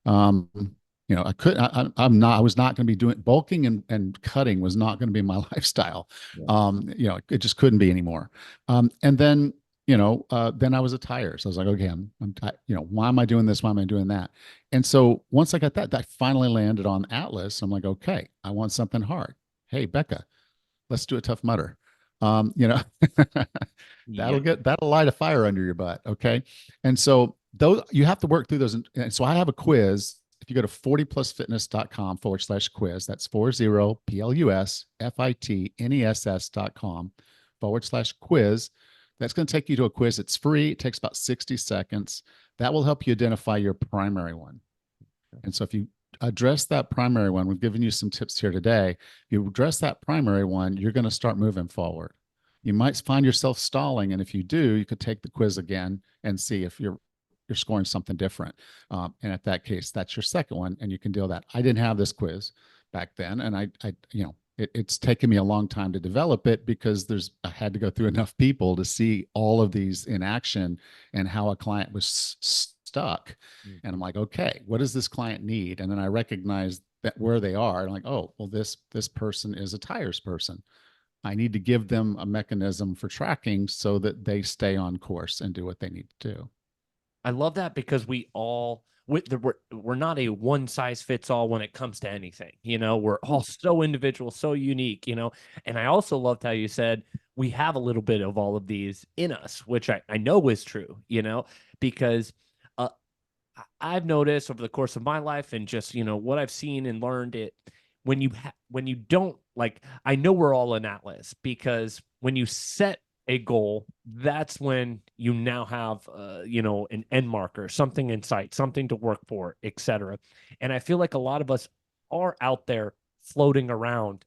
Um, I was not going to be doing bulking, and cutting was not going to be my lifestyle. Yeah. It just couldn't be anymore. And then, then I was a tire. So I was like, okay, I'm why am I doing this? Why am I doing that? And so once I got that finally landed on Atlas. I'm like, okay, I want something hard. Hey, Becca, let's do a Tough Mudder. That'll light a fire under your butt. Okay. And so those, you have to work through those. And so I have a quiz. If you go to 40plusfitness.com/quiz, that's 40plusfitness.com/quiz. That's going to take you to a quiz. It's free. It takes about 60 seconds. That will help you identify your primary one. And so if you address that primary one, we've given you some tips here today. If you address that primary one, you're going to start moving forward. You might find yourself stalling, and if you do, you could take the quiz again and see if you're scoring something different. And at that case, that's your second one, and you can deal with that. I didn't have this quiz back then, and it's taken me a long time to develop it, because I had to go through enough people to see all of these in action and how a client was stuck. And I'm like, okay, what does this client need? And then I recognized that where they are. I'm like, oh, well, this person is a tires person. I need to give them a mechanism for tracking so that they stay on course and do what they need to do. I love that, because we're not a one size fits all when it comes to anything. We're all so individual, so unique. And I also loved how you said we have a little bit of all of these in us, which I know is true. Because I've noticed over the course of my life, and just what I've seen and learned, it when you don't, like, I know we're all an atlas, because when you set a goal, that's when you now have an end marker, something in sight, something to work for, etc. And I feel like a lot of us are out there floating around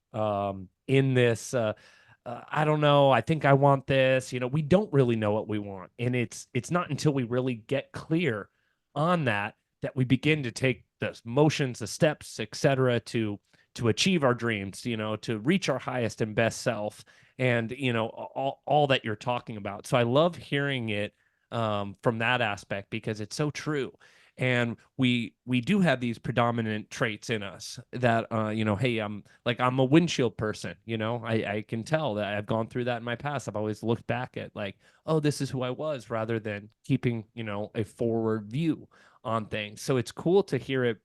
in this I don't know, I think I want this. We don't really know what we want, and it's not until we really get clear on that, that we begin to take the motions, the steps, etc., to achieve our dreams, to reach our highest and best self, and all that you're talking about. So I love hearing it from that aspect, because it's so true. And we do have these predominant traits in us that hey, I'm a windshield person. I can tell that I've gone through that in my past. I've always looked back at, like, oh, this is who I was, rather than keeping a forward view on things. So it's cool to hear it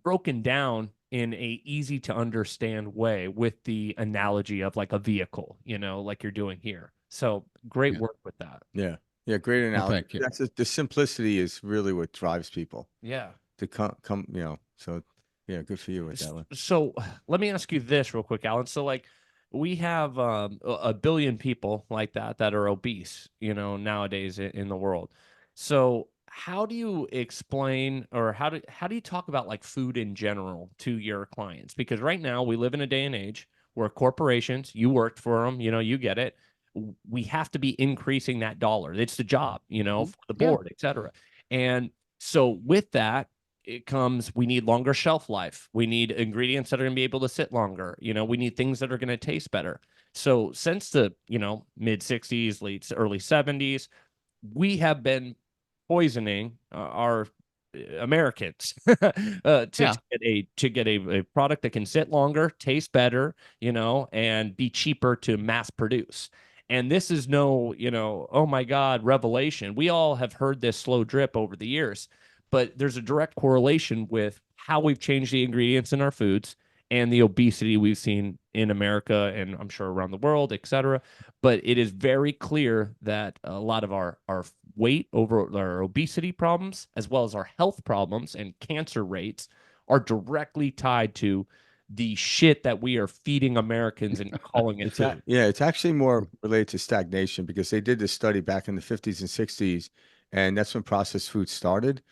broken down in a easy to understand way, with the analogy of like a vehicle, like you're doing here. So great Yeah. work with that. Yeah. Yeah. Great Well, analogy. thank you. That's the simplicity is really what drives people Yeah. to come, so yeah, good for you with that one. So let me ask you this real quick, Alan. So, like, we have a billion people like that are obese, nowadays in the world. So how do you explain, or how do you talk about like food in general to your clients? Because right now we live in a day and age where corporations, you worked for them, you get it. We have to be increasing that dollar. It's the job, Mhm. for the Yeah. board, etc. And so with that, it comes, we need longer shelf life. We need ingredients that are going to be able to sit longer. We need things that are going to taste better. So since the, mid 60s, early 70s, we have been poisoning our Americans Yeah. to get a product that can sit longer, taste better, and be cheaper to mass produce. And this is no, oh my God, revelation. We all have heard this slow drip over the years, but there's a direct correlation with how we've changed the ingredients in our foods and the obesity we've seen in America, and I'm sure around the world, et cetera. But it is very clear that a lot of our weight, over our obesity problems, as well as our health problems and cancer rates, are directly tied to the shit that we are feeding Americans and calling it food. Yeah, it's actually more related to stagnation, because they did this study back in the 50s and 60s, and that's when processed food started.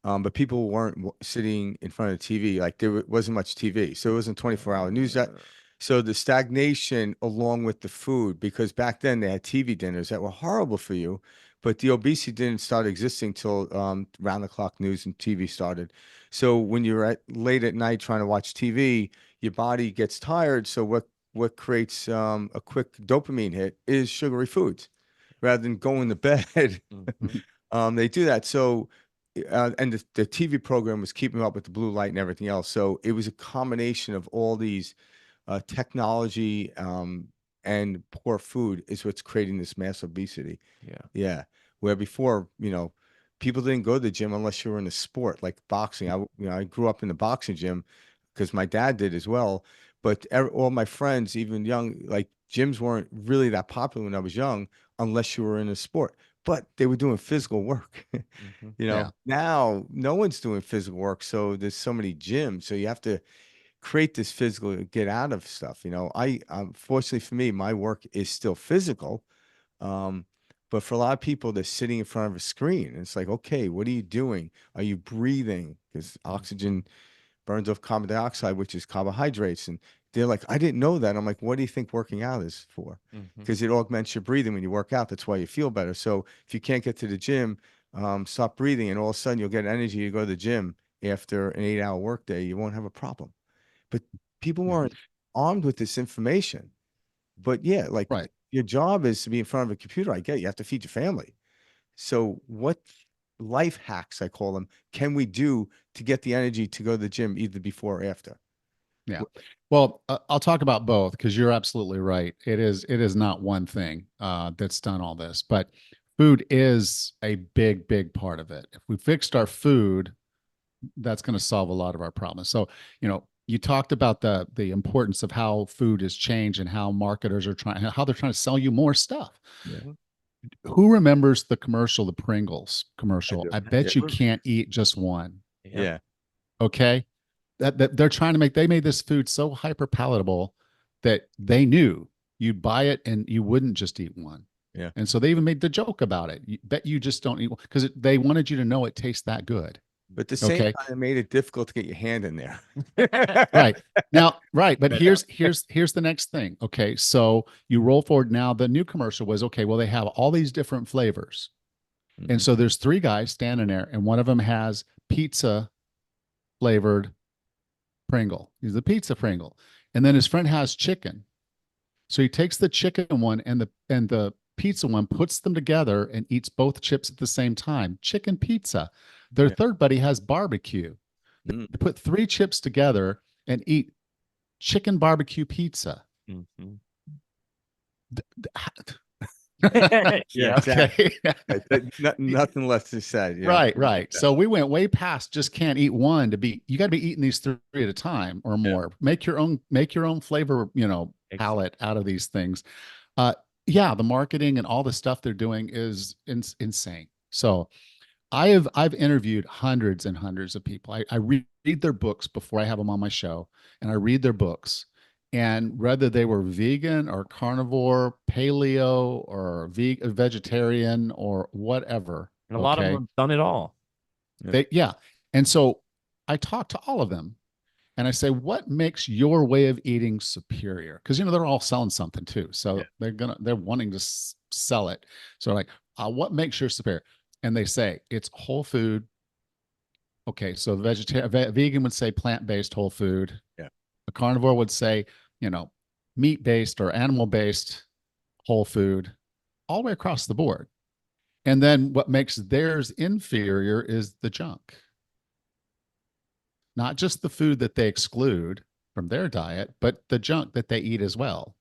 But people weren't sitting in front of the TV. Like, wasn't much TV, so it wasn't 24-hour news. So the stagnation along with the food, because back then they had TV dinners that were horrible for you, but the obesity didn't start existing till round the clock news and TV started. So when you're late at night trying to watch TV, your body gets tired. So what creates a quick dopamine hit is sugary foods, rather than going to bed. Mhm. They do that. So, and the TV program was keeping up with the blue light and everything else. So it was a combination of all these technology and poor food is what's creating this mass obesity. Yeah. Yeah. Where before, people didn't go to the gym unless you were in a sport like boxing. I grew up in the boxing gym because my dad did as well. But all my friends, even young, like, gyms weren't really that popular when I was young unless you were in a sport. But they were doing physical work. Mhm. Yeah. Now no one's doing physical work, so there's so many gyms. So you have to create this physical, get out of stuff. I fortunately for me, my work is still physical. Um, but for a lot of people, they're sitting in front of a screen. And it's like, okay, what are you doing? Are you breathing? Because oxygen burns off carbon dioxide, which is carbohydrates. And they're like, I didn't know that. I'm like, what do you think working out is for? Mhm. Because it augments your breathing when you work out. That's why you feel better. So if you can't get to the gym, stop breathing, and all of a sudden you'll get energy to go to the gym after an 8-hour workday. You won't have a problem. But people Yeah. weren't armed with this information. But yeah, like, Right. your job is to be in front of a computer. I get it. You have to feed your family. So what life hacks, I call them, can we do to get the energy to go to the gym either before or after? Yeah. Well, I'll talk about both, because you're absolutely right. It is not one thing that's done all this, but food is a big, big part of it. If we fixed our food, that's going to solve a lot of our problems. So, you talked about the importance of how food has changed and how marketers are how they're trying to sell you more stuff. Yeah, Who remembers the commercial, the Pringles I commercial? do. I Yeah. bet you can't eat just one. Yep. Yeah. Okay. That they're trying to they made this food so hyper palatable that they knew you'd buy it and you wouldn't just eat one. Yeah. And so they even made the joke about it. Bet you just don't eat one, because they wanted you to know it tastes that good. But at the same Okay. time, it made it difficult to get your hand in there. Right. Now, right. But Yeah. here's the next thing. Okay. So you roll forward now. The new commercial was, okay, well, they have all these different flavors. And so there's three guys standing there, and one of them has pizza flavored Pringle. He's a pizza Pringle. And then his friend has chicken. So he takes the chicken one and the pizza one, puts them together and eats both chips at the same time. Chicken pizza. Their third buddy has barbecue. They put three chips together and eat chicken barbecue pizza. Mm-hmm. Yeah, Okay. Nothing less to say. Yeah. Right, right. So we went way past just can't eat one to be, you got to be eating these three at a time or more. Make your own flavor, palette out of these things. Yeah, the marketing and all the stuff they're doing is insane. So I've interviewed hundreds and hundreds of people. I read their books before I have them on my show, and I read their books. And whether they were vegan or carnivore, paleo or vegetarian or whatever, And a lot of them have done it all. Yeah. And so I talk to all of them and I say, what makes your way of eating superior? Because they're all selling something too. So they're wanting to sell it. So like, what makes your superior? And they say it's whole food. Okay, so vegan would say plant-based whole food. Yeah. A carnivore would say, meat-based or animal-based whole food, all the way across the board. And then what makes theirs inferior is the junk. Not just the food that they exclude from their diet, but the junk that they eat as well.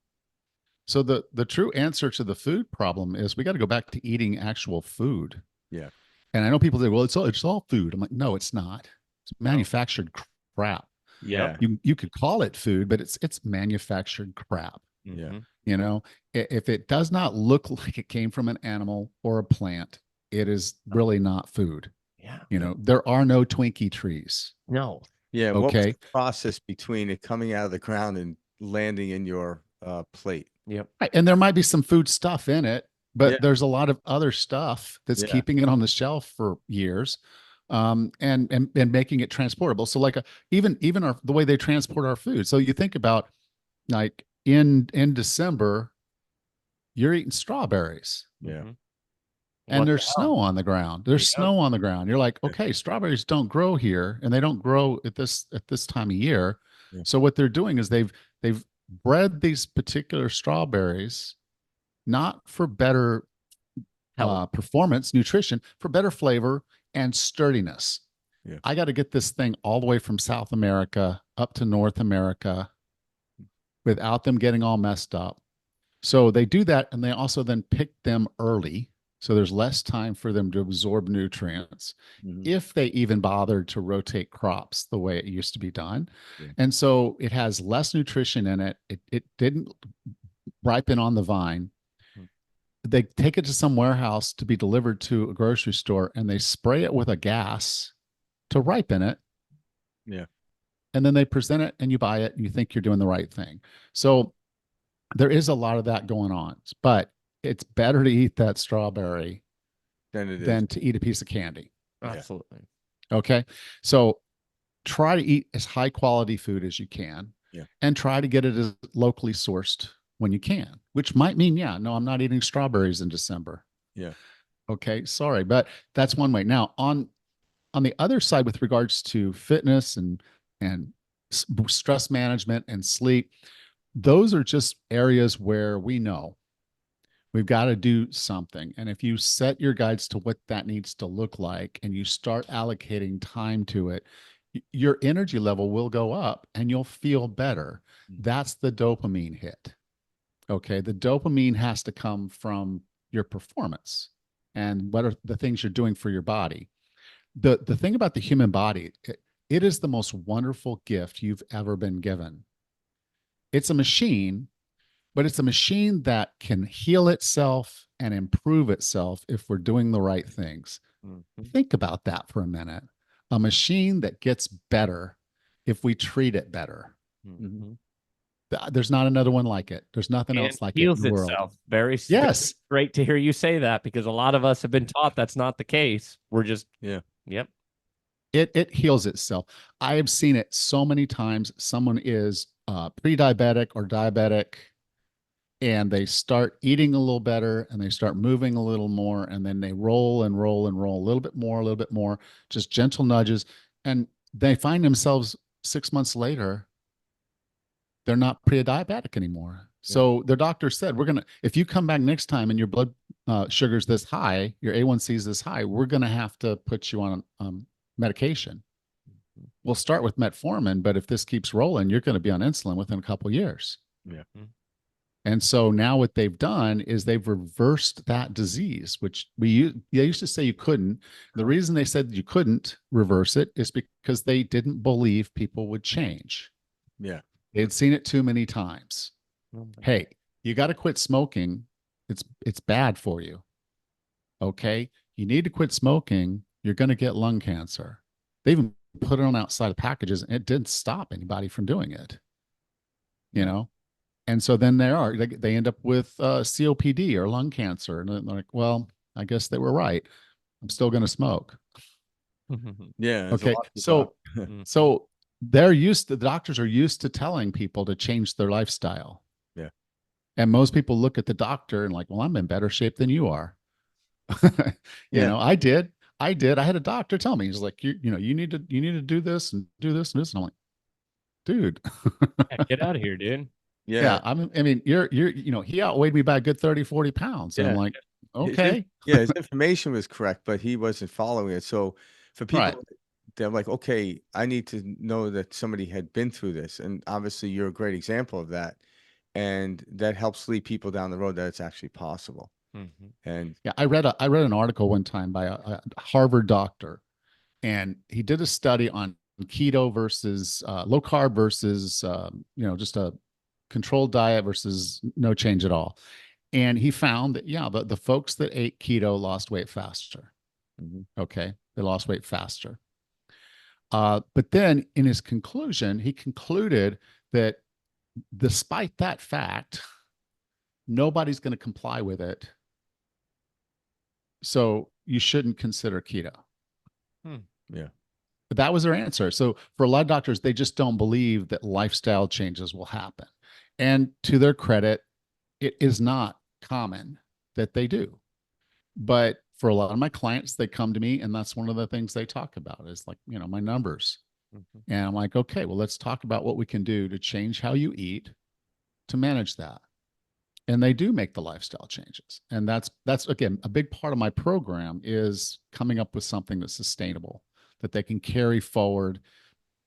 So the true answer to the food problem is we got to go back to eating actual food. Yeah. And I know people say, well, it's all food. I'm like, no, it's not. It's manufactured crap. Yeah. You could call it food, but it's manufactured crap. Yeah. If it does not look like it came from an animal or a plant, it is really not food. Yeah. There are no Twinkie trees. No. Yeah. Okay. What was the process between it coming out of the ground and landing in your plate? Yep. Right. And there might be some food stuff in it, but there's a lot of other stuff that's keeping it on the shelf for years, and making it transportable. So like even the way they transport our food. So you think about like in December, you're eating strawberries. Yeah. And there's snow on the ground. There's snow on the ground. You're like, okay, strawberries don't grow here, and they don't grow at this time of year. Yeah. So what they're doing is they've bred these particular strawberries not for better performance, nutrition, for better flavor and sturdiness. Yeah. I got to get this thing all the way from South America up to North America without them getting all messed up. So they do that, and they also then pick them early. So there's less time for them to absorb nutrients, if they even bothered to rotate crops the way it used to be done. Yeah. And so it has less nutrition in it. It didn't ripen on the vine. They take it to some warehouse to be delivered to a grocery store, and they spray it with a gas to ripen it. Yeah. And then they present it, and you buy it, and you think you're doing the right thing. So there is a lot of that going on, but it's better to eat that strawberry than to eat a piece of candy. Absolutely. Okay. So try to eat as high quality food as you can, and try to get it as locally sourced when you can, which might mean, no, I'm not eating strawberries in December. Yeah. Okay. Sorry. But that's one way. Now on the other side, with regards to fitness and stress management and sleep, those are just areas where we know we've got to do something. And if you set your guides to what that needs to look like, and you start allocating time to it, your energy level will go up and you'll feel better. That's the dopamine hit. Okay. The dopamine has to come from your performance and what are the things you're doing for your body. The thing about the human body, it is the most wonderful gift you've ever been given. It's a machine, but it's a machine that can heal itself and improve itself if we're doing the right things. Think about that for a minute. A machine that gets better if we treat it better. There's not another one like it. There's nothing else like it in the world. Itself. Very great to hear you say that, because a lot of us have been taught that's not the case. We're just It heals itself. I have seen it so many times. Someone is pre-diabetic or diabetic, and they start eating a little better and they start moving a little more, and then they roll and roll and roll a little bit more, just gentle nudges. And they find themselves 6 months later, they're not pre-diabetic anymore. So their doctor said, if you come back next time and your blood sugar's this high, your A1C is this high, we're going to have to put you on medication. We'll start with metformin, but if this keeps rolling, you're going to be on insulin within a couple of years. Yeah. And so now what they've done is they've reversed that disease, which they used to say you couldn't. The reason they said you couldn't reverse it is because they didn't believe people would change. Yeah. They'd seen it too many times. Hey, you got to quit smoking. It's bad for you. Okay. You need to quit smoking. You're going to get lung cancer. They even put it on outside of packages, and it didn't stop anybody from doing it. You know? And so then they end up with COPD or lung cancer. And they're like, well, I guess they were right. I'm still going to smoke. Yeah. Okay. So the doctors are used to telling people to change their lifestyle. Yeah. And most people look at the doctor and like, well, I'm in better shape than you are. You know, I did. I had a doctor tell me, he's like, you need to do this and do this and this. And I'm like, dude, get out of here, dude. Yeah. I mean, he outweighed me by a good 30, 40 pounds. And I'm like, okay. His information was correct, but he wasn't following it. So for people, they're like, okay, I need to know that somebody had been through this. And obviously you're a great example of that. And that helps lead people down the road that it's actually possible. And I read an article one time by a Harvard doctor, and he did a study on keto versus low carb versus, just a controlled diet versus no change at all. And he found that, the folks that ate keto lost weight faster. Okay. They lost weight faster. But then in his conclusion, he concluded that despite that fact, nobody's going to comply with it. So you shouldn't consider keto. Yeah. But that was their answer. So for a lot of doctors, they just don't believe that lifestyle changes will happen. And to their credit, it is not common that they do. But for a lot of my clients, they come to me, and that's one of the things they talk about is like, my numbers. And I'm like, okay, well, let's talk about what we can do to change how you eat to manage that. And they do make the lifestyle changes. And that's again, a big part of my program is coming up with something that's sustainable, that they can carry forward,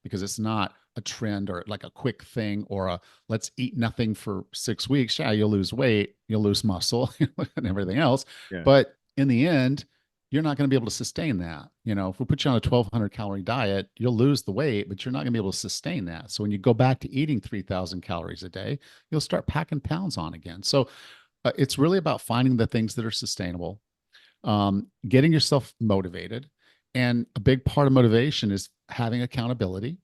because it's not a trend or like a quick thing or let's eat nothing for 6 weeks. Yeah, you'll lose weight, you'll lose muscle and everything else. Yeah. But in the end, you're not going to be able to sustain that. If we put you on a 1,200 calorie diet, you'll lose the weight, but you're not going to be able to sustain that. So when you go back to eating 3,000 calories a day, you'll start packing pounds on again. So it's really about finding the things that are sustainable, getting yourself motivated. And a big part of motivation is having accountability.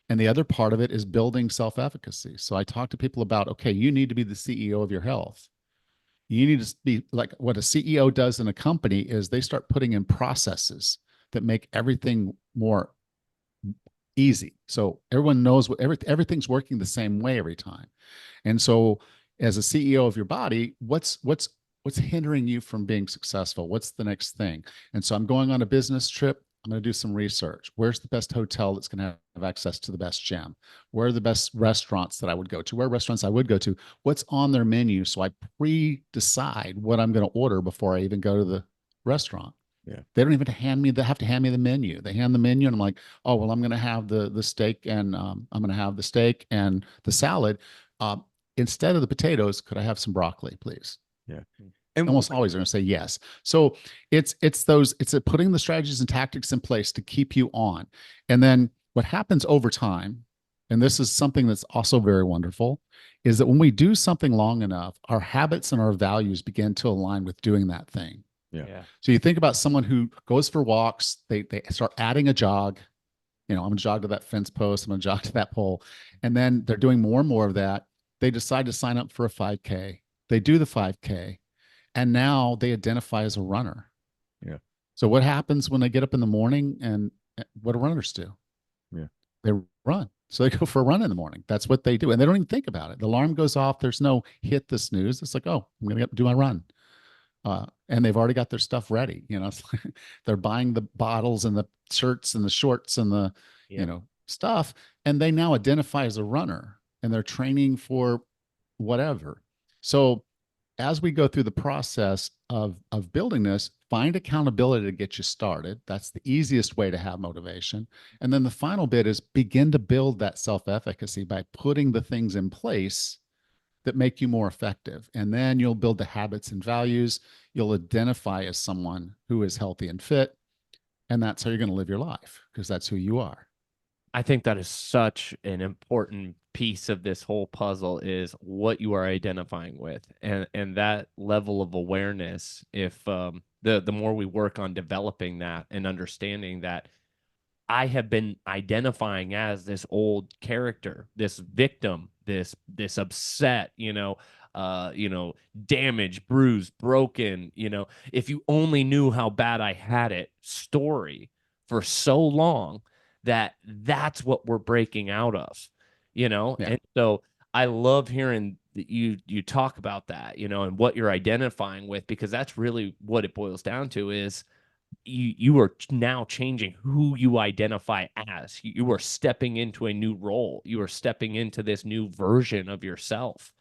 And the other part of it is building self-efficacy. So I talk to people about, okay, you need to be the CEO of your health. You need to be like what a CEO does in a company is they start putting in processes that make everything more easy. So everyone knows everything's working the same way every time. And so as a CEO of your body, what's hindering you from being successful? What's the next thing? And so I'm going on a business trip. I'm going to do some research. Where's the best hotel that's going to have access to the best gym? Where are the best restaurants that I would go to? Where are restaurants I would go to? What's on their menu? So I pre-decide what I'm going to order before I even go to the restaurant. Yeah. They don't even have to hand me the menu. They hand the menu and I'm like, oh, well, I'm going to have the steak and I'm going to have the steak and the salad. Instead of the potatoes, could I have some broccoli, please? Yeah. And almost always they're going to say yes. So it's putting the strategies and tactics in place to keep you on. And then what happens over time, and this is something that's also very wonderful, is that when we do something long enough, our habits and our values begin to align with doing that thing. Yeah. So you think about someone who goes for walks, they start adding a jog. I'm going to jog to that fence post. I'm going to jog to that pole. And then they're doing more and more of that. They decide to sign up for a 5K. They do the 5K. And now they identify as a runner. Yeah. So what happens when they get up in the morning and what do runners do? Yeah. They run. So they go for a run in the morning. That's what they do. And they don't even think about it. The alarm goes off. There's no hit the snooze. It's like, oh, I'm going to do my run. And they've already got their stuff ready. It's like they're buying the bottles and the shirts and the shorts and the, stuff. And they now identify as a runner and they're training for whatever. So as we go through the process of building this, find accountability to get you started. That's the easiest way to have motivation. And then the final bit is begin to build that self-efficacy by putting the things in place that make you more effective. And then you'll build the habits and values. You'll identify as someone who is healthy and fit. And that's how you're going to live your life, because that's who you are. I think that is such an important piece of this whole puzzle, is what you are identifying with, and that level of awareness. If the more we work on developing that and understanding that I have been identifying as this old character, this victim, this upset, damaged, bruised, broken, if you only knew how bad I had it story for so long, that's what we're breaking out of, Yeah. And so I love hearing that you talk about that, and what you're identifying with, because that's really what it boils down to. Is you are now changing who you identify as. You are stepping into a new role. You are stepping into this new version of yourself.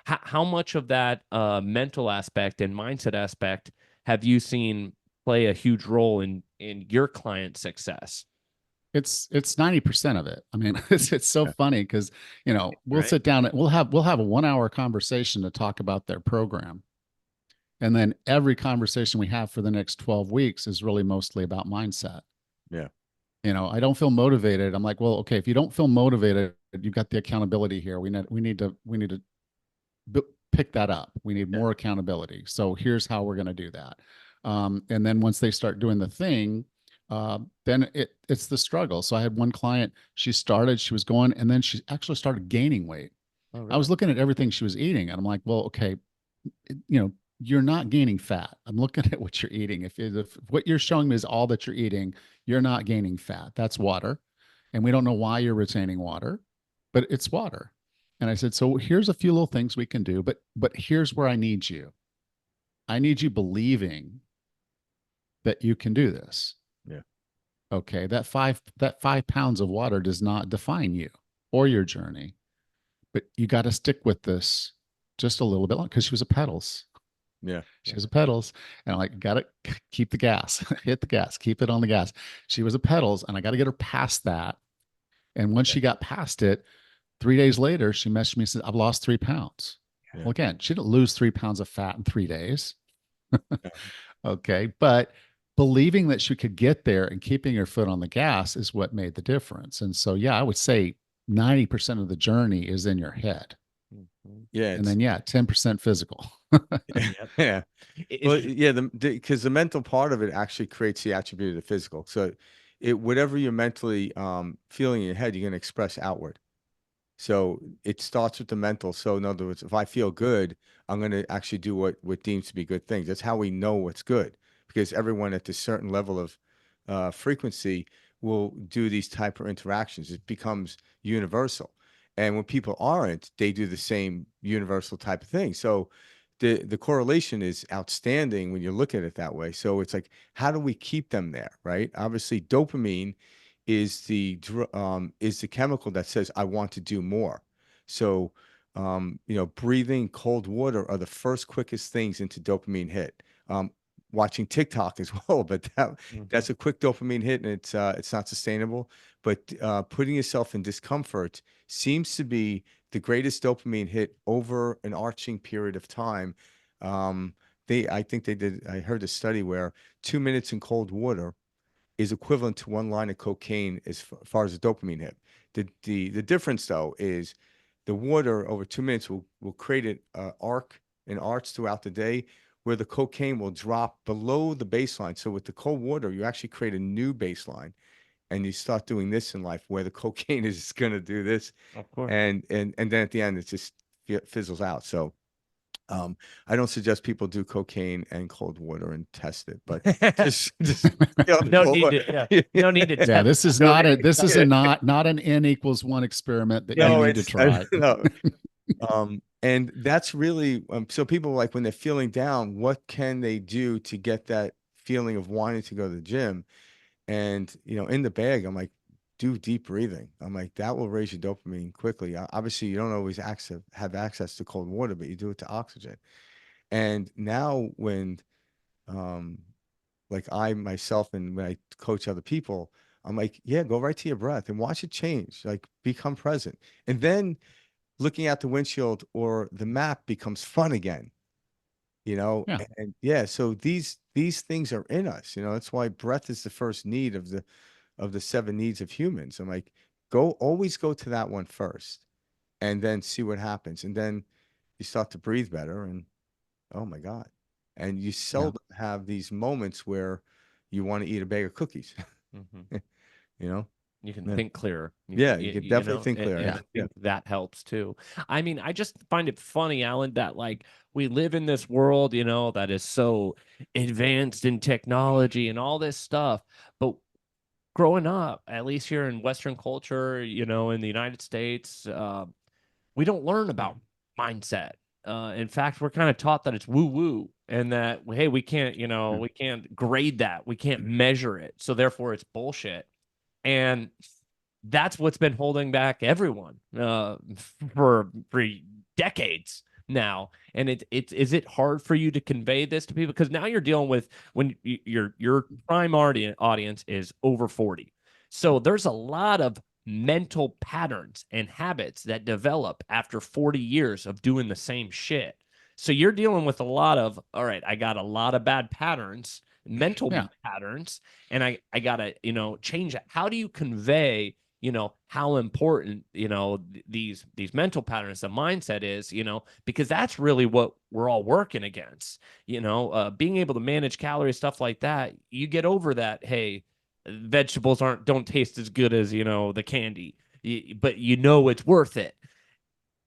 How much of that mental aspect and mindset aspect have you seen play a huge role in your client success? It's 90% of it. I mean, it's so funny because, we'll Right. sit down and we'll have a 1 hour conversation to talk about their program. And then every conversation we have for the next 12 weeks is really mostly about mindset. Yeah. I don't feel motivated. I'm like, well, okay, if you don't feel motivated, you've got the accountability here. We need to pick that up. We need more accountability. So here's how we're going to do that. And then once they start doing the thing, then it's the struggle. So I had one client, she was going, and then she actually started gaining weight. Oh, I was really? looking at everything she was eating, and I'm like, well, okay, you're not gaining fat. I'm looking at what you're eating. If what you're showing me is all that you're eating, you're not gaining fat. That's water. And we don't know why you're retaining water, but it's water. And I said, so here's a few little things we can do, but here's where I need you. I need you believing that you can do this. Yeah. Okay. That 5 pounds of water does not define you or your journey, but you got to stick with this just a little bit longer, because she was a pedals. Yeah. She was a pedals, and I'm like, got to keep the gas, hit the gas, keep it on the gas. She was a pedals, and I got to get her past that. And once she got past it, 3 days later, she messaged me and said, I've lost 3 pounds. Yeah. Well, again, she didn't lose 3 pounds of fat in 3 days. Yeah. Okay. But believing that she could get there and keeping her foot on the gas is what made the difference. And so, yeah, I would say 90% of the journey is in your head. Yeah. And then, 10% physical. Yeah. Well, It's yeah, because the mental part of it actually creates the attribute of the physical. So whatever you're mentally feeling in your head, you're going to express outward. So it starts with the mental. So in other words, if I feel good, I'm going to actually do what deems to be good things. That's how we know what's good, because everyone at this certain level of frequency will do these type of interactions. It becomes universal. And when people aren't, they do the same universal type of thing. So the correlation is outstanding when you look at it that way. So it's like, how do we keep them there, right? Obviously, dopamine is the chemical that says I want to do more. So breathing cold water are the first quickest things into dopamine hit. Watching TikTok as well, but that's a quick dopamine hit, and it's not sustainable. But putting yourself in discomfort seems to be the greatest dopamine hit over an arching period of time. I think they did. I heard a study where 2 minutes in cold water is equivalent to one line of cocaine as far as the dopamine hit. The difference though is the water over 2 minutes will create an arch throughout the day, where the cocaine will drop below the baseline. So with the cold water, you actually create a new baseline, and you start doing this in life where the cocaine is going to do this, of course. and then at the end it just fizzles out. So I don't suggest people do cocaine and cold water and test it, but just No need to, yeah, no need to Yeah, test. this is No, not a this is yeah. a not an n equals 1 experiment that you No, need to it's try. no. And that's really so people like when they're feeling down, what can they do to get that feeling of wanting to go to the gym? And in the bag, I'm like, do deep breathing. I'm like, that will raise your dopamine quickly. Obviously, you don't always have access to cold water, but you do it to oxygen. And now when um like I myself and when I coach other people, I'm like, yeah, go right to your breath and watch it change. Like become present. And then looking at the windshield or the map becomes fun again, Yeah. and yeah, so these things are in us, that's why breath is the first need of the seven needs of humans. I'm like, always go to that one first and then see what happens. And then you start to breathe better and oh my God. And you Yeah. seldom have these moments where you want to eat a bag of cookies, Mhm. you know? You can Yeah. think clearer. Yeah, you could definitely think clear. And Yeah. I Yeah. think that helps too. I mean, I just find it funny, Alan, that like we live in this world, that is so advanced in technology and all this stuff. But growing up, at least here in Western culture, in the United States, we don't learn about mindset. In fact, we're kind of taught that it's woo woo and that, hey, we can't, Yeah. we can't grade that. We can't measure it. So therefore it's bullshit. And that's what's been holding back everyone for decades now. And is it hard for you to convey this to people? Because now you're dealing with when your prime audience is over 40. So there's a lot of mental patterns and habits that develop after 40 years of doing the same shit. So you're dealing with a lot of, all right, I got a lot of bad patterns, mental Yeah. patterns, and I gotta, change it. How do you convey, how important, these mental patterns, the mindset is, because that's really what we're all working against, being able to manage calories, stuff like that. You get over that, hey, vegetables don't taste as good as, the candy, but it's worth it.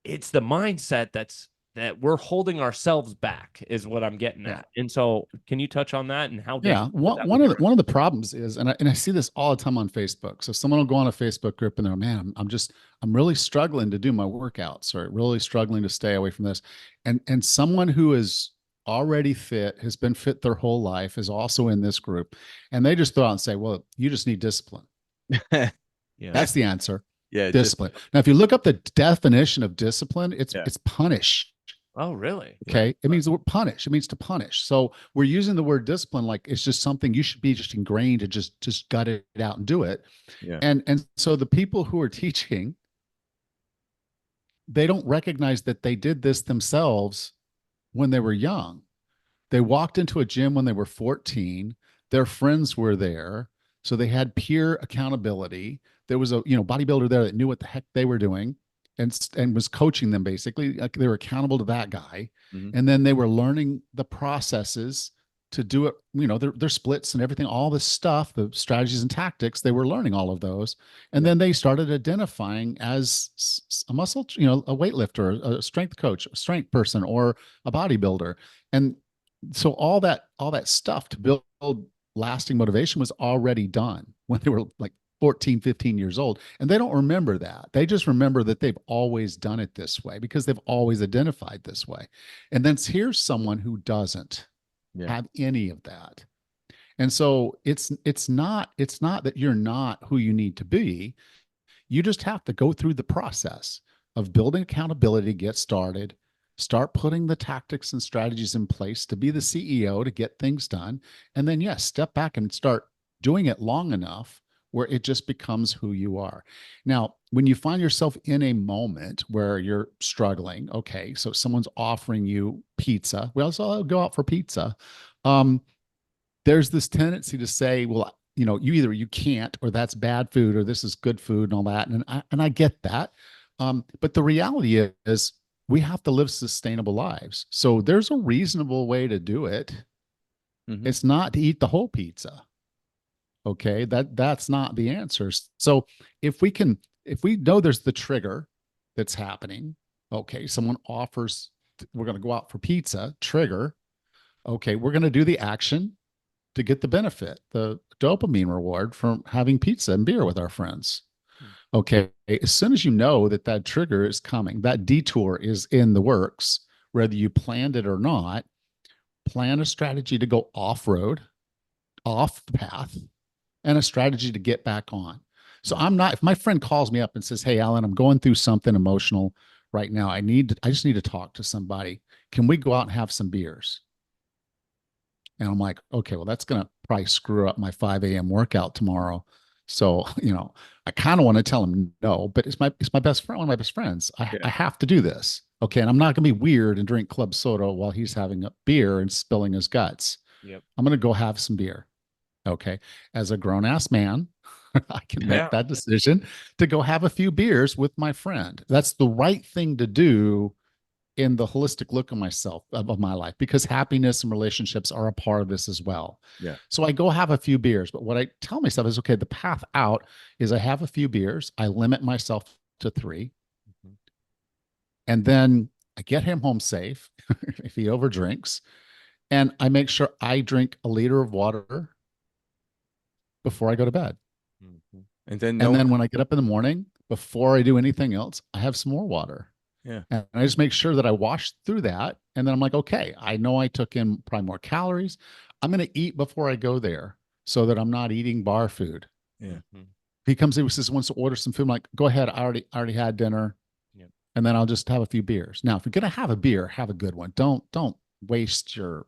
It's the mindset that we're holding ourselves back is what I'm getting Yeah. at. And so can you touch on that and how Yeah. different is that One with of your one of the problems is, and I see this all the time on Facebook. So someone will go on a Facebook group and they're, man, I'm really struggling to do my workouts or really struggling to stay away from this. And someone who is already fit, has been fit their whole life, is also in this group. And they just throw out and say, well, you just need discipline. yeah. That's the answer. Yeah. Discipline. Now, if you look up the definition of discipline, Yeah. it's punish. Oh, really? Okay. It means the word punish. It means to punish. So we're using the word discipline like it's just something you should be just ingrained to just gut it out and do it. Yeah. And so the people who are teaching, they don't recognize that they did this themselves when they were young. They walked into a gym when they were 14. Their friends were there. So they had peer accountability. There was a bodybuilder there that knew what the heck they were doing and was coaching them basically. Like they were accountable to that guy. Mhm. And then they were learning the processes to do it, their splits and everything, all this stuff, the strategies and tactics, they were learning all of those. And Yeah. then they started identifying as a muscle, a weightlifter, a strength coach, a strength person, or a bodybuilder. And so all that stuff to build lasting motivation was already done when they were like 14, 15 years old. And they don't remember that. They just remember that they've always done it this way because they've always identified this way. And then here's someone who doesn't Yeah. have any of that. And so it's not that you're not who you need to be. You just have to go through the process of building accountability, get started, start putting the tactics and strategies in place to be the CEO to get things done. And then, yes, step back and start doing it long enough where it just becomes who you are. Now, when you find yourself in a moment where you're struggling, okay, so someone's offering you pizza. Well, so I'll go out for pizza. Um, there's this tendency to say, well, you can't, or that's bad food, or this is good food and all that. And I get that. But the reality is we have to live sustainable lives. So there's a reasonable way to do it. Mhm. It's not to eat the whole pizza. Okay. That's not the answer. So if we know there's the trigger that's happening, okay, someone offers we're going to go out for pizza, trigger. Okay, we're going to do the action to get the benefit, the dopamine reward from having pizza and beer with our friends. Okay, as soon as you know that that trigger is coming, that detour is in the works, whether you planned it or not, plan a strategy to go off road, off the path, and a strategy to get back on. So I'm not, if my friend calls me up and says, "Hey, Allan, I'm going through something emotional right now. I just need to talk to somebody. Can we go out and have some beers?" And I'm like, okay, well, that's going to probably screw up my 5 a.m. workout tomorrow. So, I kind of want to tell him no, but it's my best friend, one of my best friends. I have to do this. Okay. And I'm not going to be weird and drink club soda while he's having a beer and spilling his guts. Yep. I'm going to go have some beer. Okay. As a grown ass man, I can make that decision to go have a few beers with my friend. That's the right thing to do in the holistic look of myself, of my life, because happiness and relationships are a part of this as well. Yeah. So I go have a few beers, but what I tell myself is, okay, the path out is I have a few beers. I limit myself to 3. And then I get him home safe if he overdrinks. And I make sure I drink a liter of water before I go to bed. And then when I get up in the morning, before I do anything else, I have some more water. Yeah. And I just make sure that I wash through that. And then I'm like, okay, I know I took in probably more calories. I'm going to eat before I go there so that I'm not eating bar food. Yeah. He comes in and says, wants to order some food. I'm like, go ahead. I already had dinner. Yep. And then I'll just have a few beers. Now, if you're going to have a beer, have a good one. Don't waste your,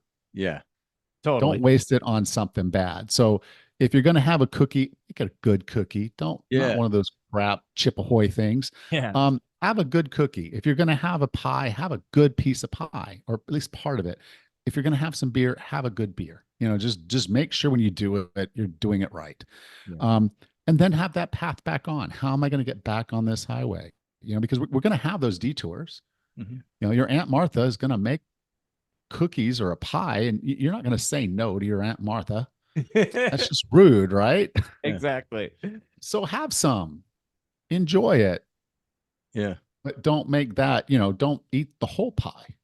Totally. don't waste it on something bad. So if you're going to have a cookie, get a good cookie. Not one of those crap Chip Ahoy things. Yeah. Have a good cookie. If you're going to have a pie, have a good piece of pie, or at least part of it. If you're going to have some beer, have a good beer. Just make sure when you do it, you're doing it right. Yeah. And then have that path back on. How am I going to get back on this highway? Because we're going to have those detours. Your Aunt Martha is going to make cookies or a pie, and you're not going to say no to your Aunt Martha. That's just rude, right? Exactly. So have some, enjoy it. Yeah. But don't make that, don't eat the whole pie,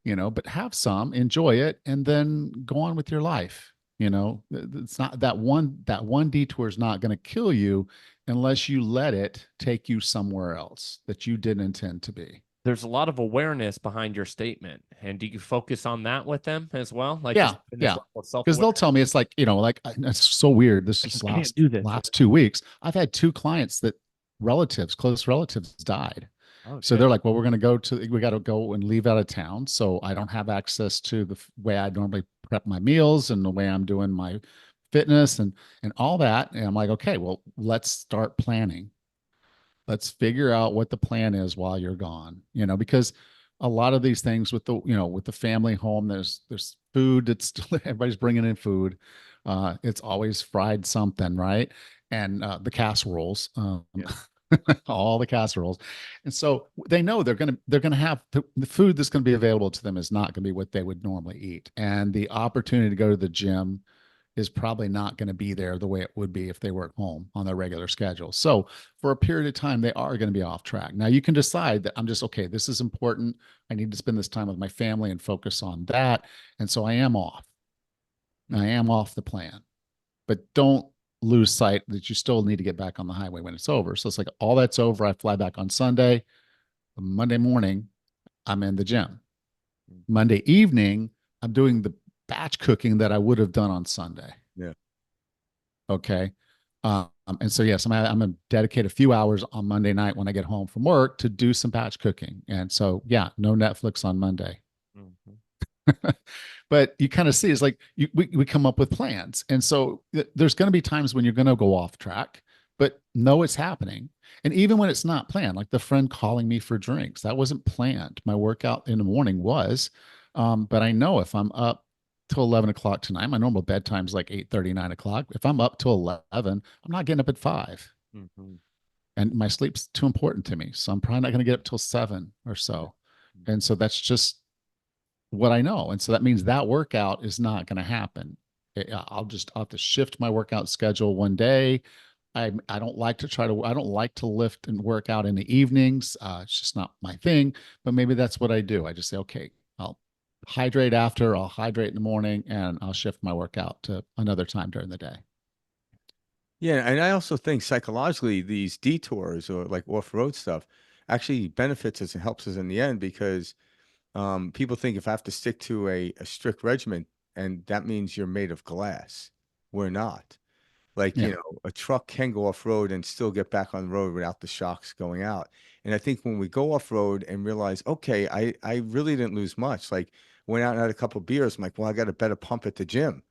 but have some, enjoy it, and then go on with your life. It's not that one detour is not going to kill you unless you let it take you somewhere else that you didn't intend to be. There's a lot of awareness behind your statement. And do you focus on that with them as well? Like, yeah. Because they'll tell me, it's like, it's so weird. This is last 2 weeks. I've had 2 clients that close relatives died. Oh, so they're like, well, we got to go and leave out of town. So I don't have access to the way I normally prep my meals and the way I'm doing my fitness and all that. And I'm like, okay, well, let's start planning. Let's figure out what the plan is while you're gone, because a lot of these things with the family home, there's food that's everybody's bringing in food. It's always fried something, right? And the casseroles, all the casseroles. And so they know they're going to have the food that's going to be available to them is not going to be what they would normally eat. And the opportunity to go to the gym is probably not going to be there the way it would be if they were at home on their regular schedule. So for a period of time, they are going to be off track. Now you can decide that I'm just, okay, this is important. I need to spend this time with my family and focus on that. And so I am off. I am off the plan, but don't lose sight that you still need to get back on the highway when it's over. So it's like, all that's over. I fly back on Sunday. Monday morning, I'm in the gym. Monday evening, I'm doing the batch cooking that I would have done on Sunday. Yeah. Okay. And so, yes, I'm going to dedicate a few hours on Monday night when I get home from work to do some batch cooking. And so, yeah, no Netflix on Monday. But you kind of see, it's like we come up with plans. And so there's going to be times when you're going to go off track, but know it's happening. And even when it's not planned, like the friend calling me for drinks, that wasn't planned. My workout in the morning was, but I know if I'm up till 11 o'clock tonight, my normal bedtime's like 8:30, 9 o'clock. If I'm up till 11, I'm not getting up at 5. And my sleep's too important to me. So I'm probably not going to get up till 7 or so. And so that's just what I know. And so that means that workout is not going to happen. I'll have to shift my workout schedule one day, I don't like to I don't like to lift and work out in the evenings. It's just not my thing, but maybe that's what I do. I just say, okay, I'll hydrate after, I'll hydrate in the morning, and I'll shift my workout to another time during the day. Yeah, and I also think psychologically these detours or like off-road stuff actually benefits us and helps us in the end because people think if I have to stick to a strict regimen and that means you're made of glass. We're not. Like, Yeah. a truck can go off-road and still get back on the road without the shocks going out. And I think when we go off-road and realize, okay, I really didn't lose much. Like went out and had a couple of beers. I'm like, well, I got a better pump at the gym.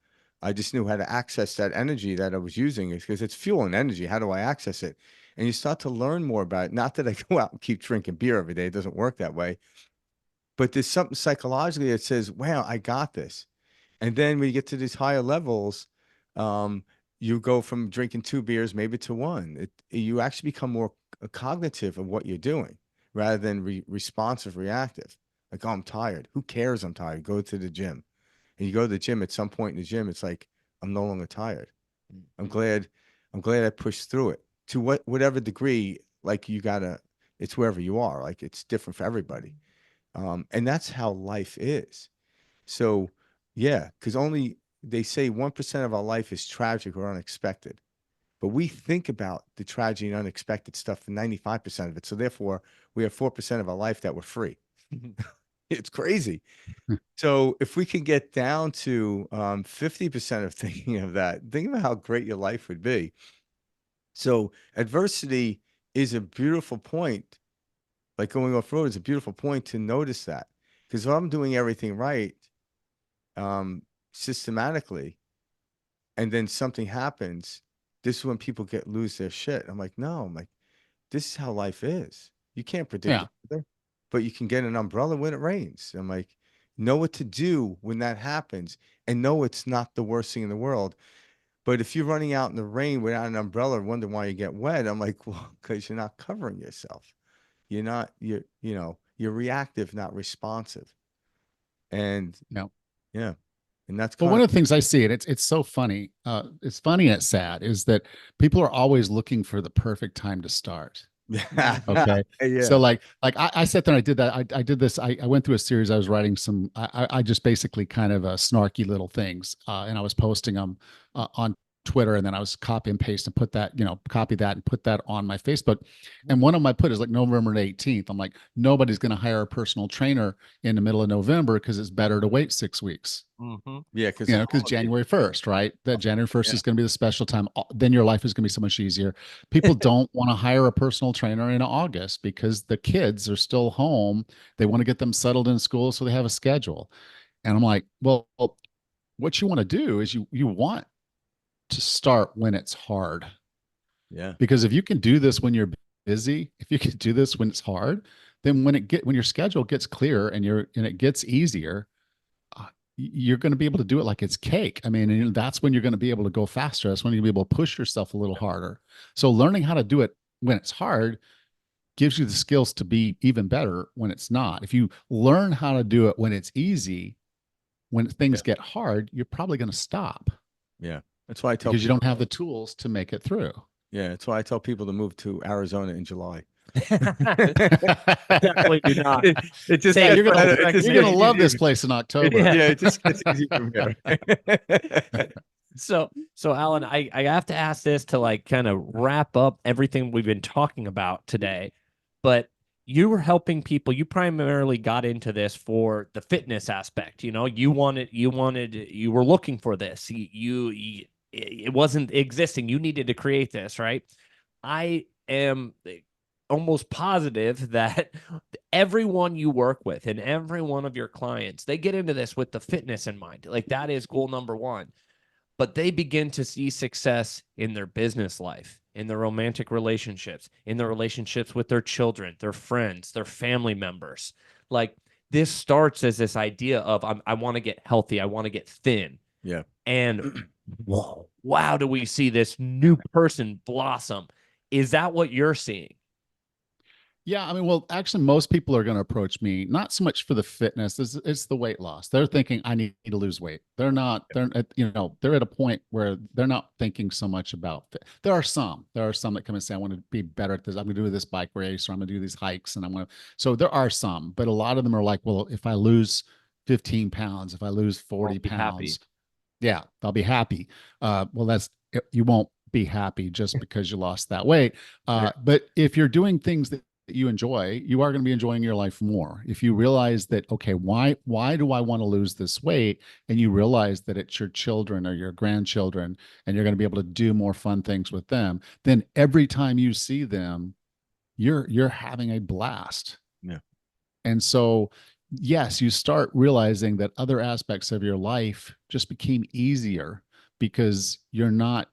I just knew how to access that energy that I was using because it's fuel and energy. How do I access it? And you start to learn more about it. Not that I go out and keep drinking beer every day. It doesn't work that way. But there's something psychologically that says, wow, I got this. And then when you get to these higher levels, um, you go from drinking two beers maybe to one. You actually become more cognitive of what you're doing rather than responsive, reactive. Like, oh, I'm tired. Who cares? I'm tired. Go to the gym. And you go to the gym at some point in the gym, it's like, I'm no longer tired. I'm glad, I'm glad I pushed through it to whatever degree, like it's wherever you are. Like it's different for everybody. And that's how life is. So, yeah, because only they say 1% of our life is tragic or unexpected, but we think about the tragedy and unexpected stuff for 95% of it. So, therefore, we have 4% of our life that we're free. It's crazy. So, if we can get down to 50% of thinking of that, think about how great your life would be. So, adversity is a beautiful point. Like going off road is a beautiful point to notice that. Because if I'm doing everything right, um, systematically, and then something happens, this is when people lose their shit. I'm like, no, I'm like, this is how life is. You can't predict Yeah. the weather, but you can get an umbrella when it rains. I'm like, know what to do when that happens, and know it's not the worst thing in the world. But if you're running out in the rain without an umbrella and wonder why you get wet, I'm like, well, because you're not covering yourself. You're reactive, not responsive. And Yeah. yeah, and that's Well, kind one of of the things I see, and it's so funny, it's funny and it's sad, is that people are always looking for the perfect time to start. Okay. So yeah. I sat there and I did that. I did this. I went through a series. I was writing some, I just basically kind of snarky little things. And I was posting them on Twitter, and then I was copy and paste and put that, copy that and put that on my Facebook. And one of my put is like November 18th. I'm like, nobody's going to hire a personal trainer in the middle of November because it's better to wait 6 weeks. Yeah, because Because January 1st, right? That January 1st yeah. is going to be the special time. Then your life is going to be so much easier. People don't want to hire a personal trainer in August because the kids are still home. They want to get them settled in school so they have a schedule. And I'm like, well, what you want to do is you want to start when it's hard. Yeah. Because if you can do this when you're busy, if you can do this when it's hard, then when your schedule gets clear and it gets easier, you're going to be able to do it like it's cake. I mean, and that's when you're going to be able to go faster. That's when you'll be able to push yourself a little harder. So learning how to do it when it's hard gives you the skills to be even better when it's not. If you learn how to do it when it's easy, when Yeah. things get hard, you're probably going to stop Yeah. That's why I tell because you people, don't have the tools to make it through. yeah, that's why I tell people to move to Arizona in July. Definitely do not. It just Yeah, gets you're better. gonna It just you're gonna gets love easier. this place in October. Yeah. Yeah, it just gets easier from here. So Allan, I have to ask this to like kind of wrap up everything we've been talking about today. But you were helping people. You primarily got into this for the fitness aspect. You were looking for this. It wasn't existing. You needed to create this, right? I am almost positive that everyone you work with and every one of your clients, they get into this with the fitness in mind. Like that is goal number one. But they begin to see success in their business life, in their romantic relationships, in their relationships with their children, their friends, their family members. Like this starts as this idea of I want to get healthy, I want to get thin. Yeah. And whoa, wow, do we see this new person blossom? Is that what you're seeing? Yeah, I mean, well, actually, most people are going to approach me not so much for the fitness; it's the weight loss. They're thinking I need to lose weight. They're not. They're they're at a point where they're not thinking so much about fit. There are some. There are some that come and say, I want to be better at this. I'm going to do this bike race, or I'm going to do these hikes, and I'm going to. So there are some, but a lot of them are like, well, if I lose 15 pounds, if I lose 40 be happy. pounds, yeah, I'll be happy. Well, that's you won't be happy just because you lost that weight. But if you're doing things that you enjoy, you are going to be enjoying your life more. If you realize that, okay, why do I want to lose this weight? And you realize that it's your children or your grandchildren, and you're going to be able to do more fun things with them, then every time you see them, you're having a blast. Yeah. And so, yes, you start realizing that other aspects of your life just became easier because you're not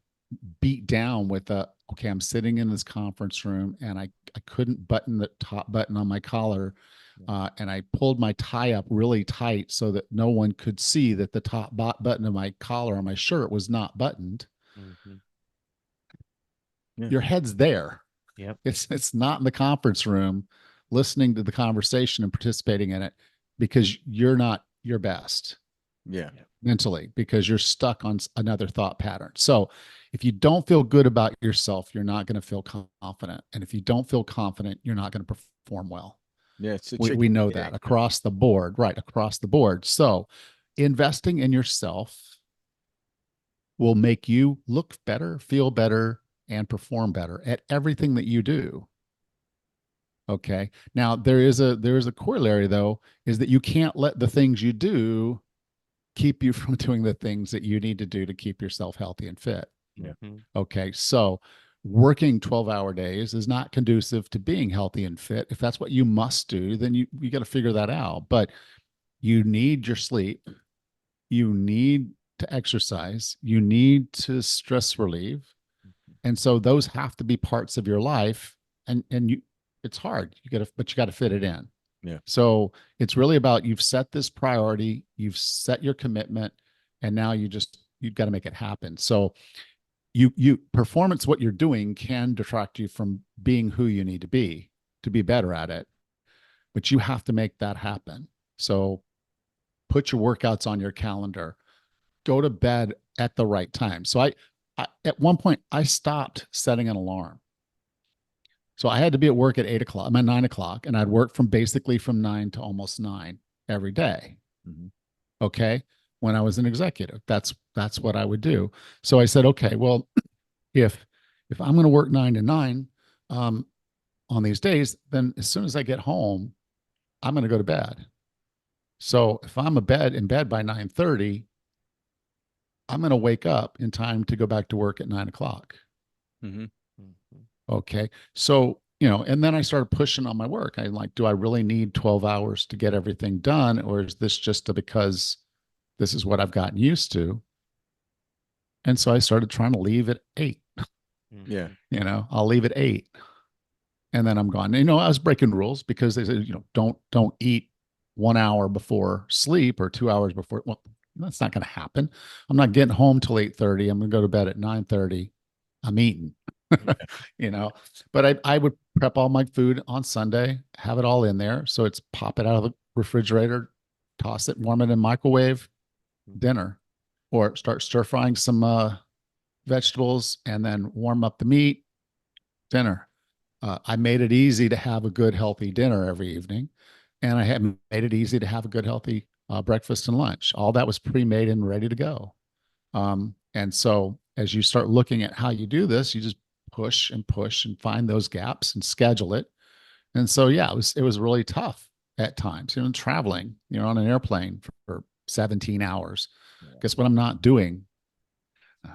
beat down with okay, I'm sitting in this conference room and I couldn't button the top button on my collar. And I pulled my tie up really tight so that no one could see that the top button of my collar on my shirt was not buttoned. Mm-hmm. Yeah. Your head's there. Yep. It's not in the conference room listening to the conversation and participating in it because you're not your best. Yeah. Mentally, because you're stuck on another thought pattern. So if you don't feel good about yourself, you're not going to feel confident. And if you don't feel confident, you're not going to perform well. Yeah. It's we know that across the board, right? Across the board. So investing in yourself will make you look better, feel better, and perform better at everything that you do. Okay. Now there is a corollary though, is that you can't let the things you do keep you from doing the things that you need to do to keep yourself healthy and fit. Yeah. Okay. So working 12-hour days is not conducive to being healthy and fit. If that's what you must do, then you got to figure that out. But you need your sleep. You need to exercise. You need to stress relieve. And so those have to be parts of your life. And it's hard. But you got to fit it in. Yeah. So it's really about you've set this priority, you've set your commitment, and now you've got to make it happen. So you performance, what you're doing can detract you from being who you need to be better at it, but you have to make that happen. So put your workouts on your calendar, go to bed at the right time. So I at one point I stopped setting an alarm. So I had to be at work at 8:00. I'm at 9:00, and I'd work from 9 to almost 9 every day. Mm-hmm. Okay. When I was an executive, that's what I would do. So I said, okay, well, if I'm going to work 9 to 9 on these days, then as soon as I get home, I'm going to go to bed. So if I'm in bed by 9:30, I'm going to wake up in time to go back to work at 9:00. Mm-hmm. Okay. So, and then I started pushing on my work. I'm like, do I really need 12 hours to get everything done? Or is this just because this is what I've gotten used to? And so I started trying to leave at 8. Yeah. I'll leave at 8 and then I'm gone. I was breaking rules because they said, don't eat 1 hour before sleep or 2 hours before. Well, that's not going to happen. I'm not getting home till 8:30. I'm going to go to bed at 9:30. I'm eating. But I would prep all my food on Sunday, have it all in there. So it's pop it out of the refrigerator, toss it, warm it in microwave, dinner, or start stir frying some vegetables and then warm up the meat, dinner. I made it easy to have a good, healthy dinner every evening. And I had made it easy to have a good, healthy breakfast and lunch. All that was pre-made and ready to go. And so as you start looking at how you do this, you just push and find those gaps and schedule it. And so, yeah, it was really tough at times, traveling, on an airplane for 17 hours. Yeah. Guess what I'm not doing?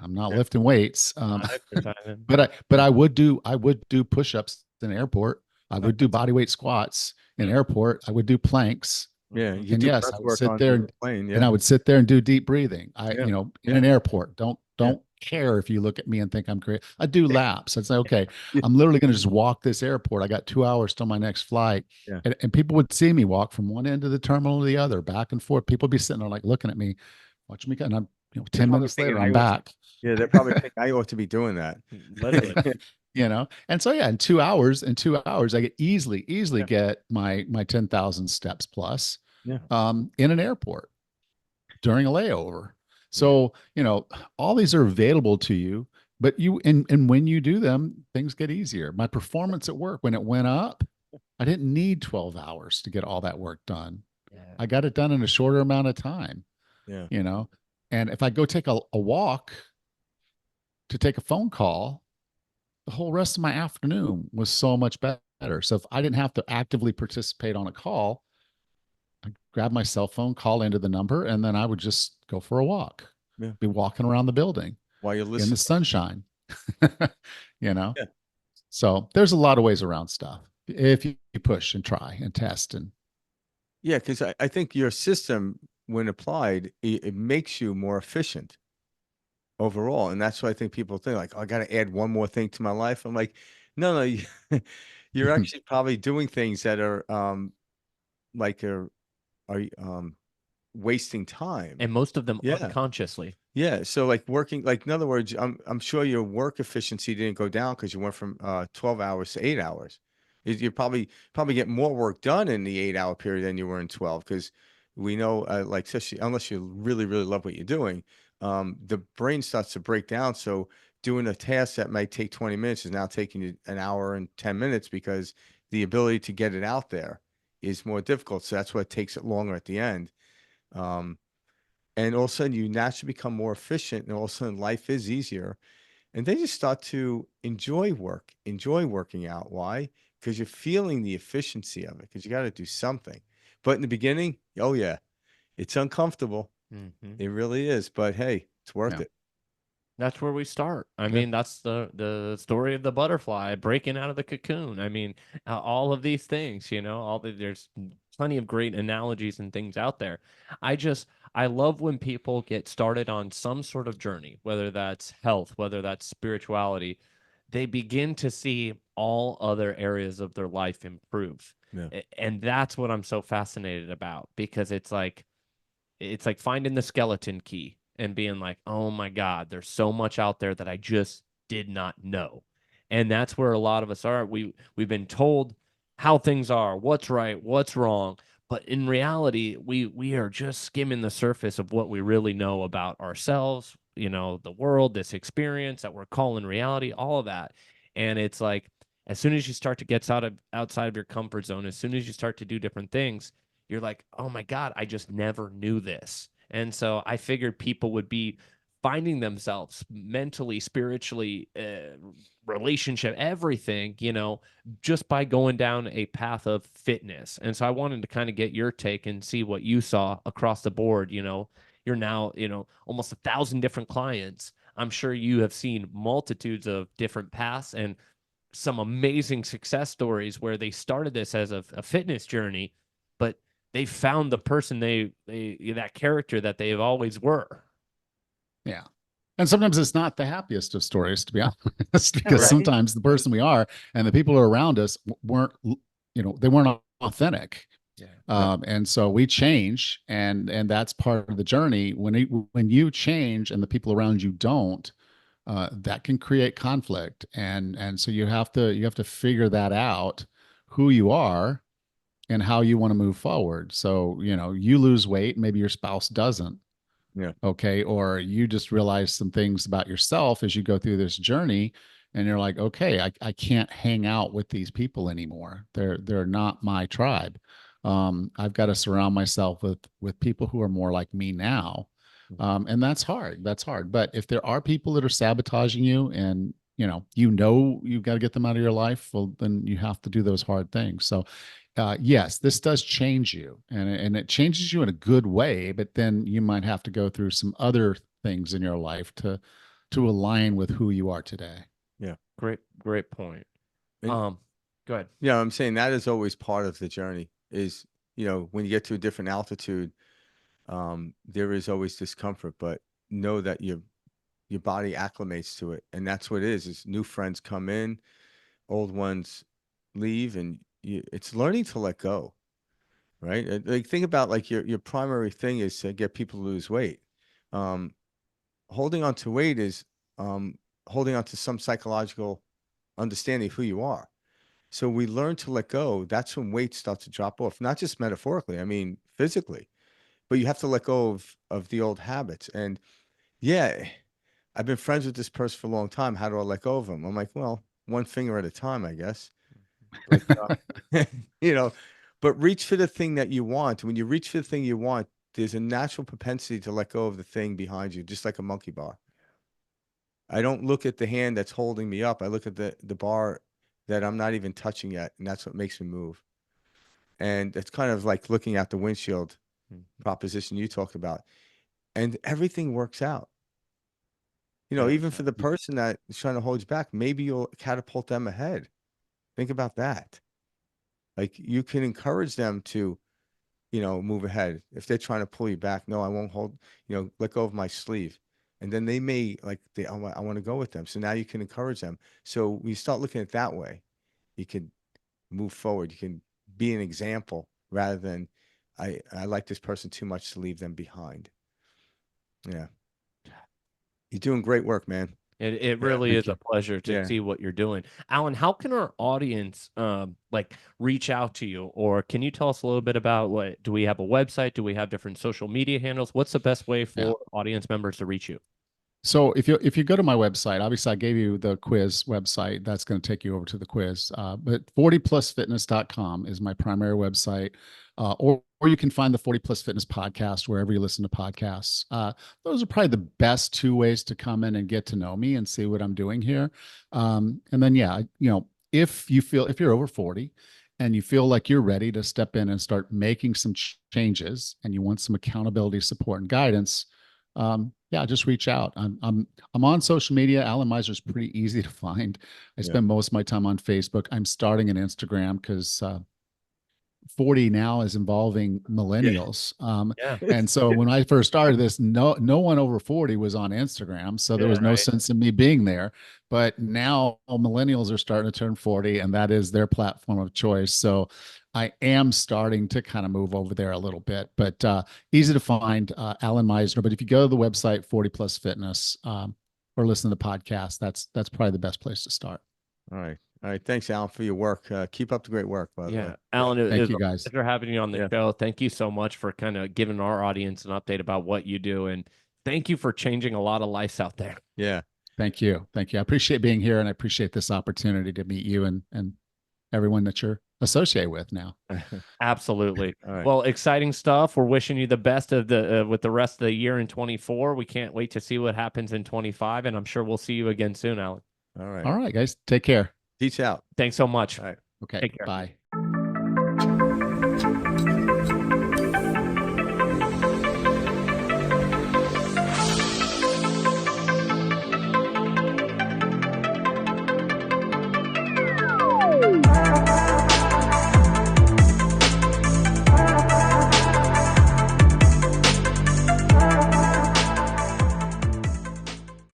I'm not lifting weights. But I would do push-ups in an airport. I would do body weight squats in an airport. I would do planks. Yeah. And yes, I would sit there and I would sit there and do deep breathing. In an airport, don't care if you look at me and think I'm crazy. I do laps. I'd say, okay, I'm literally going to just walk this airport. I got 2 hours till my next flight. Yeah. And people would see me walk from one end of the terminal to the other, back and forth. People would be sitting there like looking at me, watching me. And I'm, 10 minutes later, I'm back. Yeah. They're probably thinking I ought to be doing that. Literally. you know. And so yeah, in 2 hours, I could easily Yeah. get my 10,000 steps plus Yeah. in an airport during a layover. Yeah. So, all these are available to you, but and when you do them, things get easier. My performance at work, when it went up, I didn't need 12 hours to get all that work done. Yeah. I got it done in a shorter amount of time, Yeah. you know. And if I go take a walk to take a phone call, the whole rest of my afternoon was so much better. So if I didn't have to actively participate on a call, I grab my cell phone, call into the number, and then I would just go for a walk, Yeah. be walking around the building While you're in the listening. sunshine, you know? Yeah. So there's a lot of ways around stuff if you push and try and test. And Yeah. Because I think your system, when applied, it makes you more efficient overall. And that's what I think people think like, oh, I got to add one more thing to my life. I'm like, no, no, you're actually probably doing things that are like are wasting time. And most of them Yeah. unconsciously. Yeah. So like working, like in other words, I'm sure your work efficiency didn't go down because you went from 12 hours to 8 hours. You probably get more work done in the 8 hour period than you were in 12 because we know like especially unless you really love what you're doing, the brain starts to break down. So doing a task that might take 20 minutes is now taking you an hour and 10 minutes because the ability to get it out there is more difficult. So that's what takes it longer at the end. Um, and all of a sudden you naturally become more efficient and all of a sudden life is easier and then you start to enjoy working out. Why? Because you're feeling the efficiency of it because you got to do something. But in the beginning, oh yeah, it's uncomfortable. Hmm. It really is, but hey, it's worth yeah, it. That's where we start. I yeah, mean, that's the story of the butterfly breaking out of the cocoon. I mean, all of these things, there's plenty of great analogies and things out there. I just I love when people get started on some sort of journey, whether that's health, whether that's spirituality, they begin to see all other areas of their life improve. Yeah. And that's what I'm so fascinated about because it's like finding the skeleton key and being like, oh my God, there's so much out there that I just did not know. And that's where a lot of us are. We've been told how things are, what's right, what's wrong. But in reality, we are just skimming the surface of what we really know about ourselves, the world, this experience that we're calling reality, all of that. And it's like as soon as you start to get outside of your comfort zone, as soon as you start to do different things, you're like, oh my God, I just never knew this. And so I figured people would be finding themselves mentally, spiritually, relationship, everything, just by going down a path of fitness. And so I wanted to kind of get your take and see what you saw across the board. You're now, almost 1,000 different clients. I'm sure you have seen multitudes of different paths and some amazing success stories where they started this as a fitness journey, but they found the person they that character that they've always were. yeah. And sometimes it's not the happiest of stories, to be honest, Yeah, because right. sometimes the person we are and the people who are around us weren't, they weren't authentic. Yeah. No. And so we change, and that's part of the journey. When you change and the people around you don't, that can create conflict, and so you have to figure that out, who you are and how you want to move forward. So you lose weight, maybe your spouse doesn't. Yeah. Okay. Or you just realize some things about yourself as you go through this journey, and you're like, okay, I can't hang out with these people anymore. They're not my tribe. I've got to surround myself with people who are more like me now. And that's hard. That's hard. But if there are people that are sabotaging you, and you've got to get them out of your life, well, then you have to do those hard things. So yes, this does change you, and it changes you in a good way. But then you might have to go through some other things in your life to align with who you are today. Yeah. Great point. And Um, Go ahead. yeah, I'm saying that is always part of the journey is, when you get to a different altitude, there is always discomfort, but know that your body acclimates to it. And that's what it is new friends come in, old ones leave, and it's learning to let go, right? Like think about like your primary thing is to get people to lose weight. Um, Holding on to weight is holding on to some psychological understanding who you are. So we learn to let go. That's when weight starts to drop off, not just metaphorically, I mean, physically, but you have to let go of the old habits. And yeah, I've been friends with this person for a long time. How do I let go of them? I'm like, well, one finger at a time, I guess. But, you know, but reach for the thing that you want. When you reach for the thing you want, there's a natural propensity to let go of the thing behind you, just like a monkey bar. I don't look at the hand that's holding me up. I look at the bar that I'm not even touching yet, and that's what makes me move. And it's kind of like looking out the windshield proposition you talked about. And everything works out. You know, Yeah. even for the person that is trying to hold you back, maybe you'll catapult them ahead. Think about that. Like you can encourage them to, you know, move ahead. If they're trying to pull you back, no, I won't hold, you know, let go of my sleeve. And then they may like, I want to go with them. So now you can encourage them. So we start looking at it that way. You can move forward. You can be an example rather than I like this person too much to leave them behind. Yeah. You're doing great work, man. It Yeah. really Thank is you. a pleasure to Yeah. see what you're doing. Allan, how can our audience like reach out to you? Or can you tell us a little bit about what do we have a website? Do we have different social media handles? What's the best way Yeah. for audience members to reach you? So if you go to my website, obviously I gave you the quiz website. That's going to take you over to the quiz. But 40plusfitness.com is my primary website. Or you can find the 40 Plus Fitness podcast wherever you listen to podcasts. Those are probably the best two ways to come in and get to know me and see what I'm doing here. And then, yeah, you know, if you're over 40 and you feel like you're ready to step in and start making some changes and you want some accountability, support, and guidance, yeah, just reach out. I'm on social media. Allan Misner is pretty easy to find. I Yeah. spend most of my time on Facebook. I'm starting an Instagram because 40 now is involving millennials. Yeah. And so when I first started this, no one over 40 was on Instagram. So there Yeah, was no right. sense in me being there. But now millennials are starting to turn 40 and that is their platform of choice. So I am starting to kind of move over there a little bit, but easy to find, Allan Misner. But if you go to the website 40 Plus Fitness, or listen to the podcast, that's probably the best place to start. All right. All right. Thanks, Allan, for your work. Keep up the great work, by the way. Yeah, Allan, it Thank is you a guys. pleasure having you on the Yeah. show. Thank you so much for kind of giving our audience an update about what you do, and thank you for changing a lot of lives out there. Yeah. Thank you. Thank you. I appreciate being here and I appreciate this opportunity to meet you and everyone that you're associated with now. Absolutely. All right. Well, exciting stuff. We're wishing you the best of the with the rest of the year in 24. We can't wait to see what happens in 25, and I'm sure we'll see you again soon, Allan. All right. All right, guys. Take care. Peace out. Thanks so much. All right. Okay. Take care. Bye.